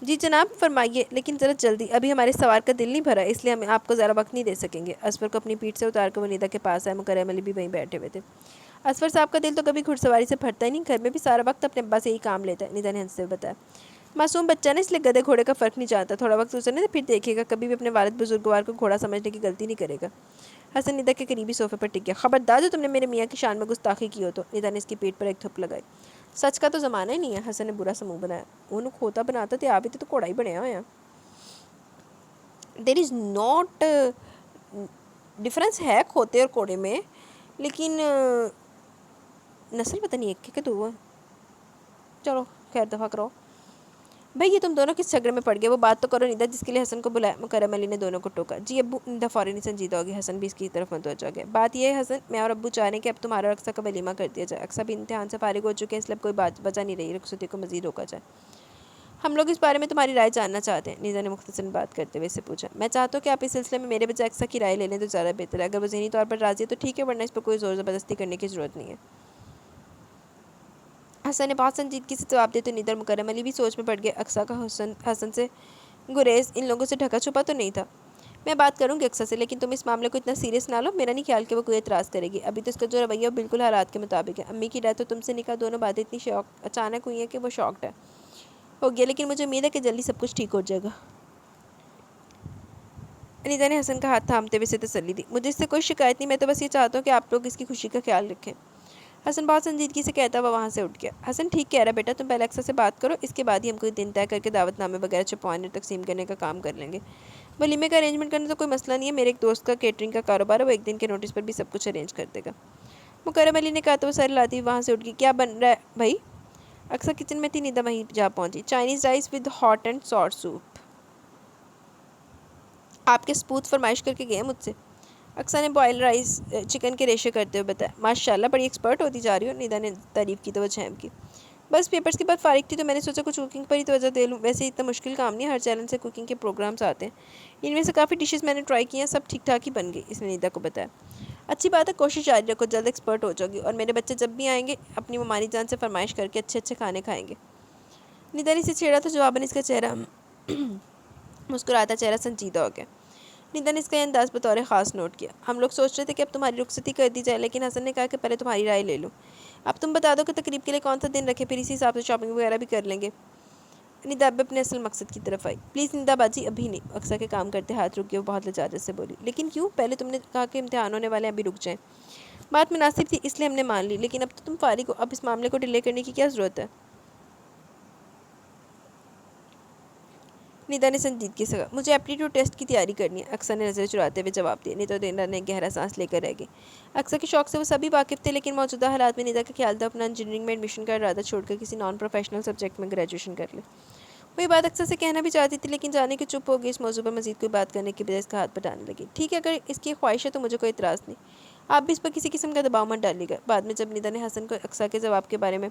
جی جناب فرمائیے، لیکن ذرا جلدی، ابھی ہمارے سوار کا دل نہیں بھرا، اس لیے ہم آپ کو ذرا وقت نہیں دے سکیں گے۔ اصفر کو اپنی پیٹھ سے اتار کر وہ نیدا کے پاس آئے، مکرم علی بھی وہیں بیٹھے ہوئے تھے۔ اصفر صاحب کا دل تو کبھی گھڑ سواری سے بھرتا ہی نہیں، گھر میں بھی سارا وقت اپنے ابا سے ہی کام لیتا ہے، نیدا نے ہنستے ہوئے بتایا۔ معصوم بچہ نا، اس لیے گدھے گھوڑے کا فرق نہیں جانتا، تھوڑا وقت گزرنے سے پھر دیکھے گا، کبھی بھی اپنے والد بزرگوار کو گھوڑا سمجھنے کی غلطی نہیں کرے گا۔ حسن نیدا کے قریبی صوفے پر ٹک گیا۔ خبردار جو تم نے میرے میاں کی شان میں گستاخی کی ہو تو، نیدا نے اس کی پیٹھ پر ایک تھپ لگائی۔ سچ کا تو زمانہ ہی نہیں ہے، حسن نے برا سا منہ بنایا۔ انہوں کھوتا بناتا تے آپ ہی تو گھوڑا ہی بنیا ہوا ہے۔ دیر از ناٹ ڈفرینس ہے کھوتے اور کوڑے میں، لیکن نسل پتہ نہیں ایک کہ دو ہے۔ چلو خیر دفعہ کرو بھائی، یہ تم دونوں کس جھگڑے میں پڑ گئے، وہ بات تو کرو نیدا جس کے لیے حسن کو بلایا۔ مکرم علی نے دونوں کو ٹوکا۔ جی ابو، نیدا فوراً سنجیدہ ہوگی، حسن بھی اس کی طرف متوجہ ہو گیا۔ بات یہ ہے حسن، میں اور ابو چاہ رہے ہیں کہ اب تمہارا اور اقصیٰ کا ولیمہ کر دیا جائے۔ اقصیٰ بھی امتحان سے فارغ ہو چکے ہیں، اس لیے اب کوئی وجہ نہیں رہی رخصتی کو مزید روکا جائے۔ ہم لوگ اس بارے میں تمہاری رائے جاننا چاہتے ہیں، نیدا نے مختصراً بات کرتے ہوئے اسے پوچھا۔ میں چاہتا ہوں کہ آپ اس سلسلے میں میرے بجائے اقصیٰ کی رائے لے لیں تو زیادہ بہتر ہے، اگر وہ ذہنی طور پر راضی ہے تو ٹھیک ہے، ورنہ اس پر کوئی زور زبردستی کرنے کی ضرورت نہیں ہے۔ حسن نے بہت سنجیدگی سے جواب دیا تو نیدا اور مکرم علی بھی سوچ میں پڑ گئے۔ اقصیٰ کا حسن سے گریز ان لوگوں سے ڈھکا چھپا تو نہیں تھا۔ میں بات کروں گی اقصیٰ سے، لیکن تم اس معاملے کو اتنا سیریس نہ لو، میرا نہیں خیال کہ وہ کوئی اعتراض کرے گی۔ ابھی تو اس کا جو رویہ وہ بالکل حالات کے مطابق ہے۔ امی کی ڈیتھ اور تم سے نکاح، دونوں باتیں اتنی اچانک ہوئی ہیں کہ وہ شاکڈ ہے ہو گیا، لیکن مجھے امید ہے کہ جلدی سب کچھ ٹھیک ہو جائے گا۔ نیدا نے حسن کا ہاتھ تھامتے ہوئے اسے تسلی دی۔ مجھے اس سے کوئی شکایت نہیں، میں تو بس یہ چاہتا ہوں کہ آپ لوگ اس کی خوشی کا خیال رکھیں۔ حسن بہت سنجیدگی سے کہتا ہوا وہاں سے اٹھ گیا۔ حسن ٹھیک کہہ رہا بیٹا، تم پہلے اقصیٰ سے بات کرو، اس کے بعد ہی ہم کوئی دن طے کر کے دعوت نامے وغیرہ چھپوانے اور تقسیم کرنے کا کام کر لیں گے۔ ولیمے کا ارینجمنٹ کرنا تو کوئی مسئلہ نہیں ہے، میرے ایک دوست کا کیٹرنگ کا کاروبار ہے، وہ ایک دن کے نوٹس پر بھی سب کچھ ارینج کر دے گا۔ مکرم علی نے کہا تو وہ سر ہلاتی وہاں سے اٹھ گئی۔ کیا بن رہا ہے بھائی؟ اقصیٰ کچن میں تھی، نیدا وہیں جا پہنچی۔ Chinese rice with hot and sour soup. آپ کے سپوت فرمائش کر کے گئے ہیں مجھ سے، اقصیٰ نے بوائل رائس چکن کے ریشے کرتے ہوئے بتایا۔ ماشاءاللہ بڑی ایکسپرٹ ہوتی جا رہی ہو، نیدا نے تعریف کی تو وہ جھیم کی۔ بس پیپرز کے بعد فارغ تھی تو میں نے سوچا کچھ کوکنگ پر ہی توجہ دے لوں، ویسے اتنا مشکل کام نہیں ہے، ہر چینل سے کوکنگ کے پروگرامز آتے ہیں، ان میں سے کافی ڈشز میں نے ٹرائی کی ہیں، سب ٹھیک ٹھاک ہی بن گئی، اس نے نیدا کو بتایا۔ اچھی بات ہے، کوشش جاری رکھو، جلد ایکسپرٹ ہو جاؤ گی، اور میرے بچے جب بھی آئیں گے اپنی ممانی جان سے فرمائش کر کے اچھے اچھے کھانے کھائیں گے۔ نیدا نے اسے چھیڑا تو جواباً اس کا چہرہ مسکراتا چہرہ سنجیدہ ہو گیا۔ ندا نے اس کا یہ انداز بطور خاص نوٹ کیا۔ ہم لوگ سوچ رہے تھے کہ اب تمہاری رخصتی کر دی جائے، لیکن حسن نے کہا کہ پہلے تمہاری رائے لے لو۔ اب تم بتا دو کہ تقریب کے لیے کون سا دن رکھے، پھر اسی حساب سے شاپنگ وغیرہ بھی کر لیں گے۔ ندا اب اپنے اصل مقصد کی طرف آئی۔ پلیز ندا باجی ابھی نہیں۔ اقصیٰ کے کام کرتے ہاتھ رک گئے، وہ بہت لجاجت سے بولی۔ لیکن کیوں؟ پہلے تم نے کہا کہ امتحان ہونے والے ہیں، ابھی رک جائیں۔ بات مناسب تھی اس لیے ہم نے مان لی، لیکن اب تو تم فارغ ہو، اب اس معاملے کو ڈیلے کرنے کی کیا ضرورت ہے؟ ندا نے سنجیدگی سے کہا۔ مجھے ایپٹیٹیوڈ ٹیسٹ کی تیاری کرنی ہے، اقصیٰ نے نظر چراتے ہوئے جواب دیا۔ ندا نے گہرا سانس لے کر رہ گئی۔ اقصیٰ کے شوق سے وہ سبھی واقف تھے، لیکن موجودہ حالات میں ندا کا خیال تھا اپنا انجینئرنگ میں ایڈمیشن کا ارادہ چھوڑ کر کسی نان پروفیشنل سبجیکٹ میں گریجویشن کر لے۔ وہ یہ بات اقصیٰ سے کہنا بھی چاہتی تھی، لیکن جانے کے چپ ہو گئی۔ اس موضوع پر مزید کوئی بات کرنے کے بجائے اس کا ہاتھ بٹانے لگی۔ ٹھیک ہے، اگر اس کی خواہش ہے تو مجھے کوئی اعتراض نہیں۔ آپ بھی اس پر کسی قسم کا دباؤ مت ڈالیے گا۔ بعد میں جب ندا نے حسن کو اقصیٰ کے جواب کے بارے میں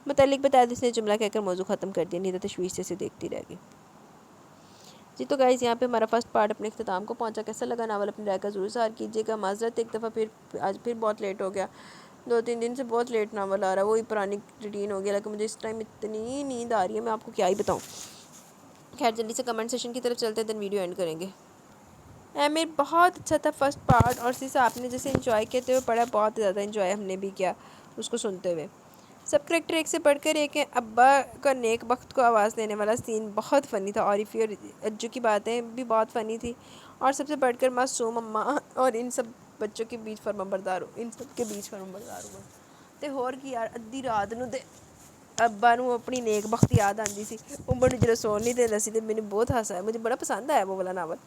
متعلق بتایا تو اس نے جملہ کہہ کر موضوع ختم کر دیا۔ ندا تشویش سے اسے دیکھتی رہ گئی۔ جی تو گائز، یہاں پہ ہمارا فرسٹ پارٹ اپنے اختتام کو پہنچا۔ کیسا لگا ناول؟ اپنی رائے کا ضرور اظہار کیجیے گا۔ معذرت ایک دفعہ پھر آج پھر بہت لیٹ ہو گیا، 2-3 دن سے بہت لیٹ ناول آ رہا ہے، وہی پرانی روٹین ہو گیا، لیکن مجھے اس ٹائم اتنی نیند آ رہی ہے، میں آپ کو کیا ہی بتاؤں۔ خیر جلدی سے کمنٹ سیشن کی طرف چلتے ہیں، دن ویڈیو اینڈ کریں گے۔ امیر بہت اچھا تھا فرسٹ پارٹ، اور اسی سے آپ نے جیسے انجوائے کہتے ہوئے پڑھا، بہت زیادہ انجوائے ہم نے بھی کیا اس کو سنتے ہوئے۔ سب کریکٹر ایک سے پڑھ کر ایک ہیں۔ ابا کا نیک بخت کو آواز دینے والا سین بہت فنی تھا، عارفی اور اجو کی باتیں بھی بہت فنی تھی، اور سب سے بڑھ کر معصوم اماں اور ان سب بچوں کے بیچ فرمانبردار ہوا تے ہور کی یار ادھی رات نو تے ابا نو اپنی نیک بخت یاد آندی سی، عمر جڑا سون نہیں دیندا سی، تے میں نے بہت ہنسا ہے، مجھے بڑا پسند آیا وہ والا ناول۔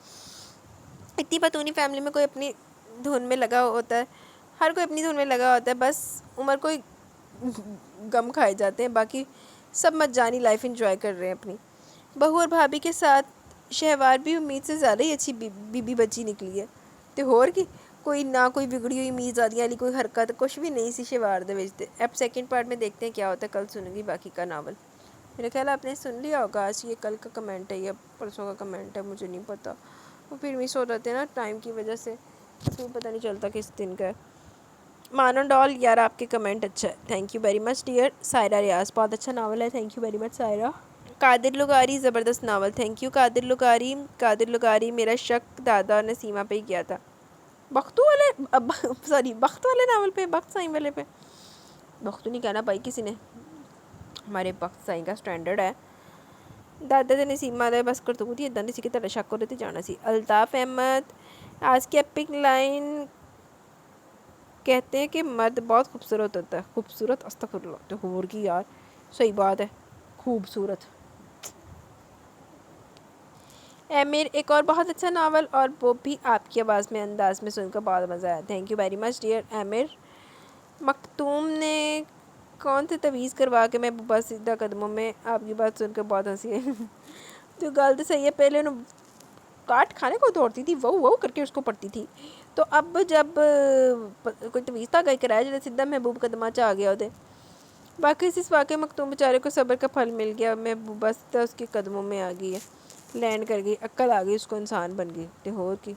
اتنی پتونی فیملی میں کوئی اپنی دھن میں لگا ہوتا ہے، ہر کوئی اپنی دھن میں لگا ہوتا ہے، بس عمر کوئی غم کھائے جاتے ہیں، باقی سب مت جانی لائف انجوائے کر رہے ہیں اپنی۔ بہو اور بھابھی کے ساتھ شہوار بھی امید سے زیادہ ہی اچھی بی بچی نکلی ہے، تے ہور کی کوئی نہ کوئی بگڑی ہوئی میرزادیاں والی کوئی حرکت کچھ بھی نہیں سی شہوار دے وچ۔ اب سیکنڈ پارٹ میں دیکھتے ہیں کیا ہوتا ہے، کل سنوں گی باقی کا ناول۔ میرا خیال آپ نے سن لیا ہوگا، آج یہ کل کا کمنٹ ہے یا پرسوں کا کمنٹ ہے، مجھے نہیں پتہ، وہ پھر مس ہو جاتے ہیں نا ٹائم کی وجہ سے، پھر پتہ نہیں چلتا کس دن کا ہے۔ مانو ڈال یار آپ کے کمنٹ اچھا ہے، thank you very much dear Saira Riaz, بہت اچھا ناول ہے، thank you very much Saira. Qadir لغاری زبردست ناول، تھینک یو قادر لغاری۔ قادر لغاری، میرا شک دادا اور نسیمہ پہ ہی کیا تھا، بختو والے بخت والے ناول پہ، بخت سائیں والے پہ، بختو نہیں کہنا بھائی کسی نے، ہمارے بخت سائیں کا سٹینڈرڈ ہے۔ دادا تے نسیمہ دے بس کرتوت ہی اداں دی سی کہ تہاڈا شک ہوتے تے جانا سی۔ الطاف احمد، آج کی ایپک لائن کہتے ہیں کہ مرد بہت خوبصورت ہوتا ہے، خوبصورت استغفر اللہ، تو ہور کی یار صحیح بات ہے، خوبصورت۔ امیر، ایک اور بہت اچھا ناول، اور وہ بھی آپ کی آواز میں انداز میں سن کر بہت مزہ آیا، thank you very much dear Amir. Makhtoom نے کون سے تویز کروا کے محبوبہ سیدھا قدموں میں، آپ کی بات سن کر بہت ہنسی ہے۔ تو گل تو صحیح ہے، پہلے انہوں کاٹ کھانے کو دوڑتی تھی، وہ کر کے اس کو پڑتی تھی، تو اب جب کوئی تویز تھا گئی کرایا جب سیدھا محبوب قدمہ چ آ گیا ہوتے، باقی اس واقعے مختوم بیچارے کو صبر کا پھل مل گیا، محبوبہ سیدھا اس کے قدموں میں آ گئی ہے، لینڈ کر گئی، عقل آ گئی، اس کو انسان بن گئی، تے ہور کی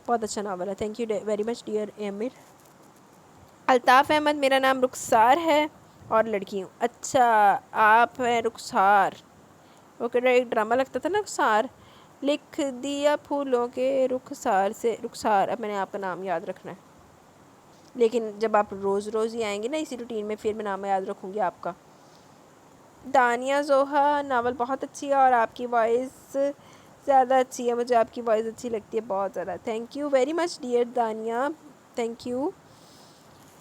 بہت اچھا ناول ہے، thank you very much dear Amir. Altaf Ahmed, میرا نام رخسار ہے اور لڑکی ہوں۔ اچھا آپ ہیں رخسار، وہ کہہ ایک ڈرامہ لگتا تھا نا رخسار، لکھ دیا پھولوں کے رخسار سے، رخسار، اب میں نے آپ کا نام یاد رکھنا ہے، لیکن جب آپ روز روز ہی آئیں گے نا اسی روٹین میں، پھر میں نام یاد رکھوں گی آپ کا۔ دانیہ زوہا، ناول بہت اچھی ہے اور آپ کی وائس زیادہ اچھی ہے، مجھے آپ کی وائس اچھی لگتی ہے بہت زیادہ، thank you very much dear Dania, thank you.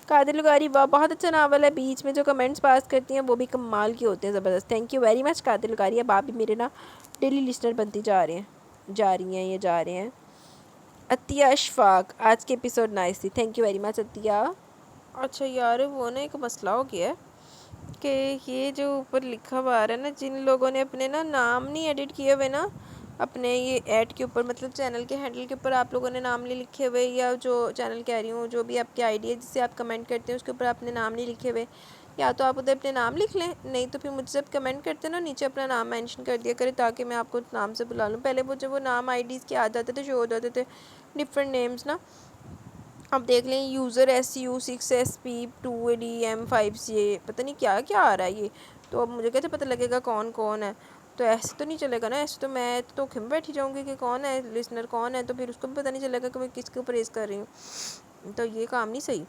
Qadir لغاری، واہ بہت اچھا ناول ہے، بیچ میں جو کمنٹس پاس کرتی ہیں وہ بھی کمال کے ہوتے ہیں، زبردست، تھینک یو ویری مچ قادر لغاری۔ اب آپ بھی میرے نا ڈیلی لسنر بنتی جا رہی ہیں۔ عطیہ اشفاق، آج کے ایپیسوڈ نائس تھی، تھینک یو ویری مچ عطیہ۔ اچھا یار وہ نا ایک مسئلہ ہو گیا ہے کہ یہ جو اوپر لکھا ہوا آ رہا ہے نا، جن لوگوں نے اپنے نا نام نہیں ایڈٹ کیے ہوئے نا اپنے یہ ایڈ کے اوپر، مطلب چینل کے ہینڈل کے اوپر آپ لوگوں نے نام نہیں لکھے ہوئے، یا جو چینل کہہ رہی ہوں جو بھی آپ کی آئی ڈی ہے جس سے آپ کمنٹ کرتے ہیں اس کے اوپر اپنے نام نہیں لکھے ہوئے، یا تو آپ ادھر اپنے نام لکھ لیں، نہیں تو پھر مجھ سے کمنٹ کرتے ہیں نا نیچے اپنا نام مینشن کر دیا کرے تاکہ میں آپ کو نام سے بلا لوں۔ پہلے وہ جب وہ نام آئی ڈیز کے آ جاتے تھے، شو ہو جاتے تھے ڈفرینٹ نیمز نا، اب دیکھ لیں یوزر SU6SP2DM5 سے پتہ نہیں کیا کیا آ رہا ہے یہ، تو اب مجھے کیسے پتہ لگے گا کون کون ہے، تو ایسے تو نہیں چلے گا نا، ایسے تو میں تو دھوکے میں بیٹھی جاؤں گی کہ کون ہے لسنر کون ہے، تو پھر اس کو بھی پتہ نہیں چلے گا کہ میں کس کو پریز کر رہی ہوں، تو یہ کام نہیں صحیح.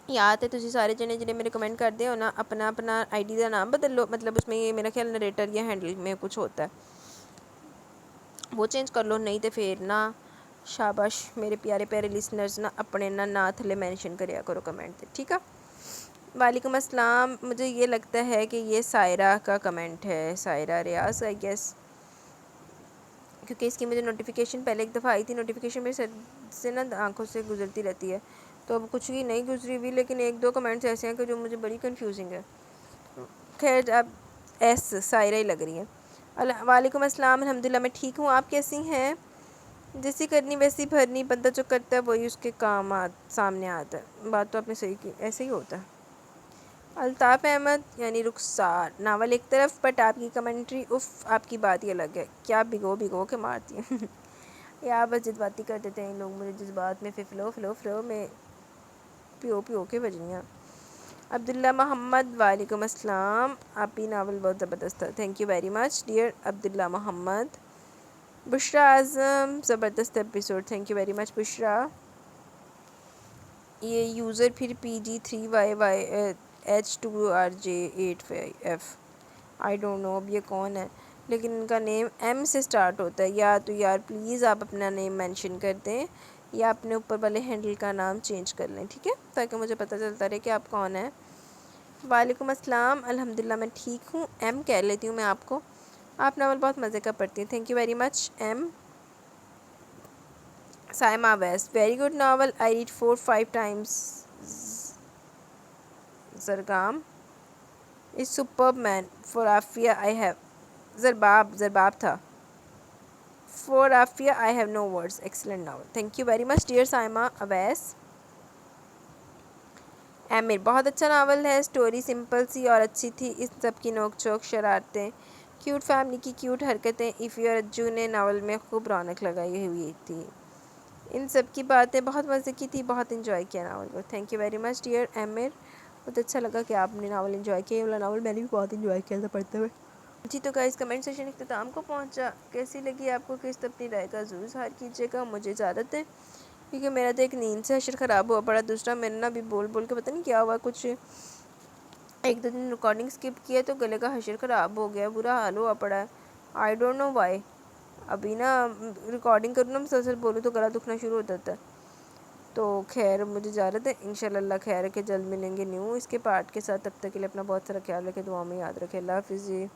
یا تے تسی سارے جنے میرے کمنٹ کر دے ہو نا اپنا اپنا آئی ڈی کا نام بدل لو، مطلب اس میں یہ میرا خیال نریٹر یا ہینڈل میں کچھ ہوتا ہے وہ چینج کر لو، نہیں تو پھر نا شاباش میرے پیارے پیارے لسنرز نا اپنے نا تھلے مینشن کریا کرو کمنٹ تے، ٹھیک ہے. وعلیکم السلام. مجھے یہ لگتا ہے کہ یہ سائرہ کا کمنٹ ہے، سائرہ ریاض آئی گیس، کیونکہ اس کی مجھے نوٹیفیکیشن پہلے ایک دفعہ آئی تھی، نوٹیفیکیشن میرے سر سے نا آنکھوں سے گزرتی رہتی ہے، تو اب کچھ بھی نہیں گزری ہوئی، لیکن ایک دو کمنٹس ایسے ہیں کہ جو مجھے بڑی کنفیوزنگ ہے. خیر اب ایس سائرہ ہی لگ رہی ہے. وعلیکم السلام. الحمدللہ میں ٹھیک ہوں، آپ کیسی ہیں؟ جیسی کرنی ویسی بھرنی، بندہ جو کرتا ہے وہی اس کے کام سامنے آتا ہے. بات تو آپ نے صحیح کی، ایسے ہی ہوتا ہے. الطاف احمد یعنی رخسار، ناول ایک طرف بٹ آپ کی کمنٹری اف، آپ کی بات ہی الگ ہے، کیا بھگو کے مارتی ہیں. یا بس جذباتی کر دیتے ہیں لوگ مجھے، جذبات میں پھر فلو میں پیو کے بجنیاں. عبداللہ محمد وعلیکم السلام. آپ کی ناول بہت زبردست ہے، thank you very much dear Abdullah Muhammad. Bushra Azam زبردست episode, thank you very much Bushra. یہ یوزر پھر PG3YYH2RJ8F آئی ڈونٹ نو اب یہ کون ہے، لیکن ان کا نیم ایم سے سٹارٹ ہوتا ہے. یا تو یار پلیز آپ اپنا نیم مینشن کر دیں یا اپنے اوپر والے ہینڈل کا نام چینج کر لیں، ٹھیک ہے، تاکہ مجھے پتہ چلتا رہے کہ آپ کون ہیں. وعلیکم السلام. الحمدللہ میں ٹھیک ہوں، ایم کہہ لیتی ہوں میں آپ کو، آپ ناول بہت مزے کا پڑھتی ہیں، thank you very much M. Saima West, very good novel, I read 4-5 times. Zargham is superb man, for Afia I have Zarbab تھا. For Afia I have no words, excellent novel, thank you very much dear Saima Awais. Emer, بہت اچھا novel ہے، story simple سی اور اچھی تھی، اس سب کی نوک چوک شرارتیں، cute family کی cute حرکتیں، ایفی اور اجو نے ناول میں خوب رونق لگائی ہوئی تھی، ان سب کی باتیں بہت مزے کی تھی، بہت انجوائے کیا ناول کو. Thank you very much dear Emer, بہت اچھا لگا کہ آپ نے ناول انجوائے کیا، یہ والا ناول میں نے بھی بہت انجوائے کیا تھا پڑھتے ہوئے. جی تو گائز کمنٹ سیشن اختتام کو پہنچا، کیسی لگی آپ کو قسط اپنی رائے کا ضرور اظہار کیجیے گا. مجھے اجازت ہے کیونکہ میرا تو ایک نیند سے حشر خراب ہوا پڑا، دوسرا میں نے نا ابھی بول کے پتہ نہیں کیا ہوا، کچھ 1-2 دن ریکارڈنگ اسکپ کیا تو گلے کا حشر خراب ہو گیا، برا حال ہوا پڑا ہے، آئی ڈونٹ نو وائی. ابھی نا ریکارڈنگ کروں نا مسلسل بولوں تو گلا دکھنا شروع ہو جاتا ہے. تو خیر مجھے اجازت ہے، انشاءاللہ اللہ خیر ہے کہ جلد ملیں گے نیو اس کے پارٹ کے ساتھ. تب تک کے لیے اپنا بہت سارا خیال رکھے، دعاؤں میں یاد رکھے. اللہ حافظ جی.